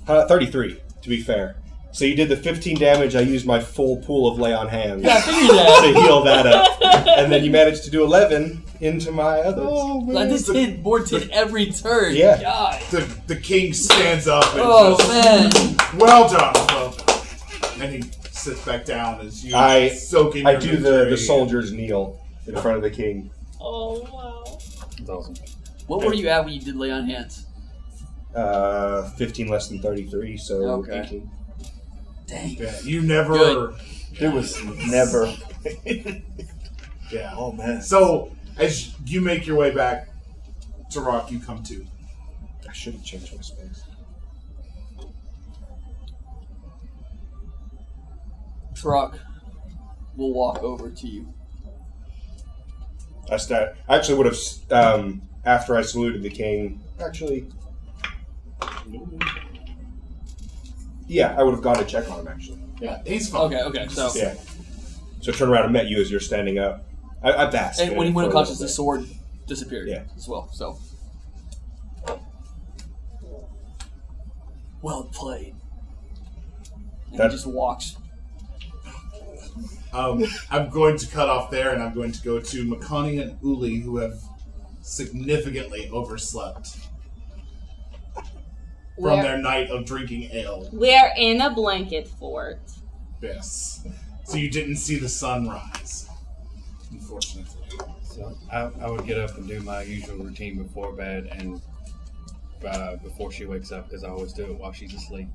33, to be fair. So you did the 15 damage, I used my full pool of lay on hands Yeah, I figured that. to heal that up. And then you managed to do 11 into my others. I just hit more 10 every turn. Yeah. God. The king stands up and Oh, just, man. well done, well done. And he sits back down as you soak in I your do victory. the soldier's kneel in front of the king. Oh, wow. That's awesome. What were you at when you did lay on hands? 15 less than 33, so Okay. 18. Dang. Yeah, you never. Good. It was never. Yeah. Oh man. So as you make your way back to Rock, you come to. I should have changed my space. Truck will walk over to you. I actually would have, after I saluted the king, actually, yeah, I would have gone to check on him, actually. Yeah, he's fine. Okay, so. Yeah. So turn around and met you as you're standing up. I basked. And when he went for a unconscious, the little sword disappeared Yeah. as well, so. Well played. And That- he just walks. I'm going to cut off there, and I'm going to go to Makani and Uli, who have significantly overslept from their night of drinking ale. We're in a blanket fort. Yes. So you didn't see the sun rise. unfortunately. So I would get up and do my usual routine before bed and before she wakes up, because I always do it while she's asleep.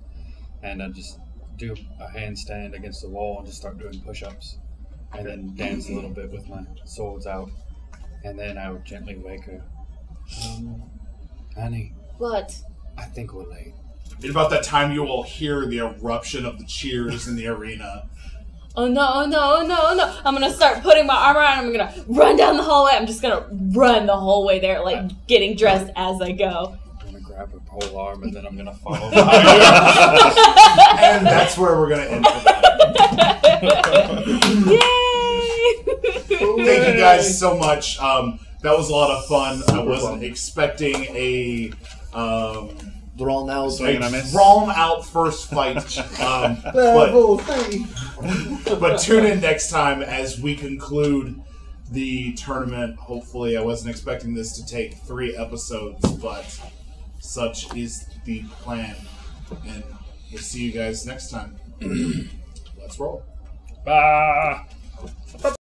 And I just do a handstand against the wall and just start doing push-ups. And then dance a little bit with my swords out. And then I would gently wake her. Honey, What? I think we're late. At about that time, you will hear the eruption of the cheers in the arena. Oh no, oh no, oh no, oh no. I'm gonna start putting my armor on. I'm gonna run down the hallway. I'm just gonna run the whole way there, like getting dressed as I go. I'm going to grab her pole arm and then I'm going to follow And that's where we're going to end tonight. Yay! Thank you guys so much. That was a lot of fun. I wasn't expecting a Drawn out swing and I miss. drawn out first fight. But tune in next time as we conclude the tournament. Hopefully, I wasn't expecting this to take 3 episodes, but such is the plan. And we'll see you guys next time. Let's roll. Ah!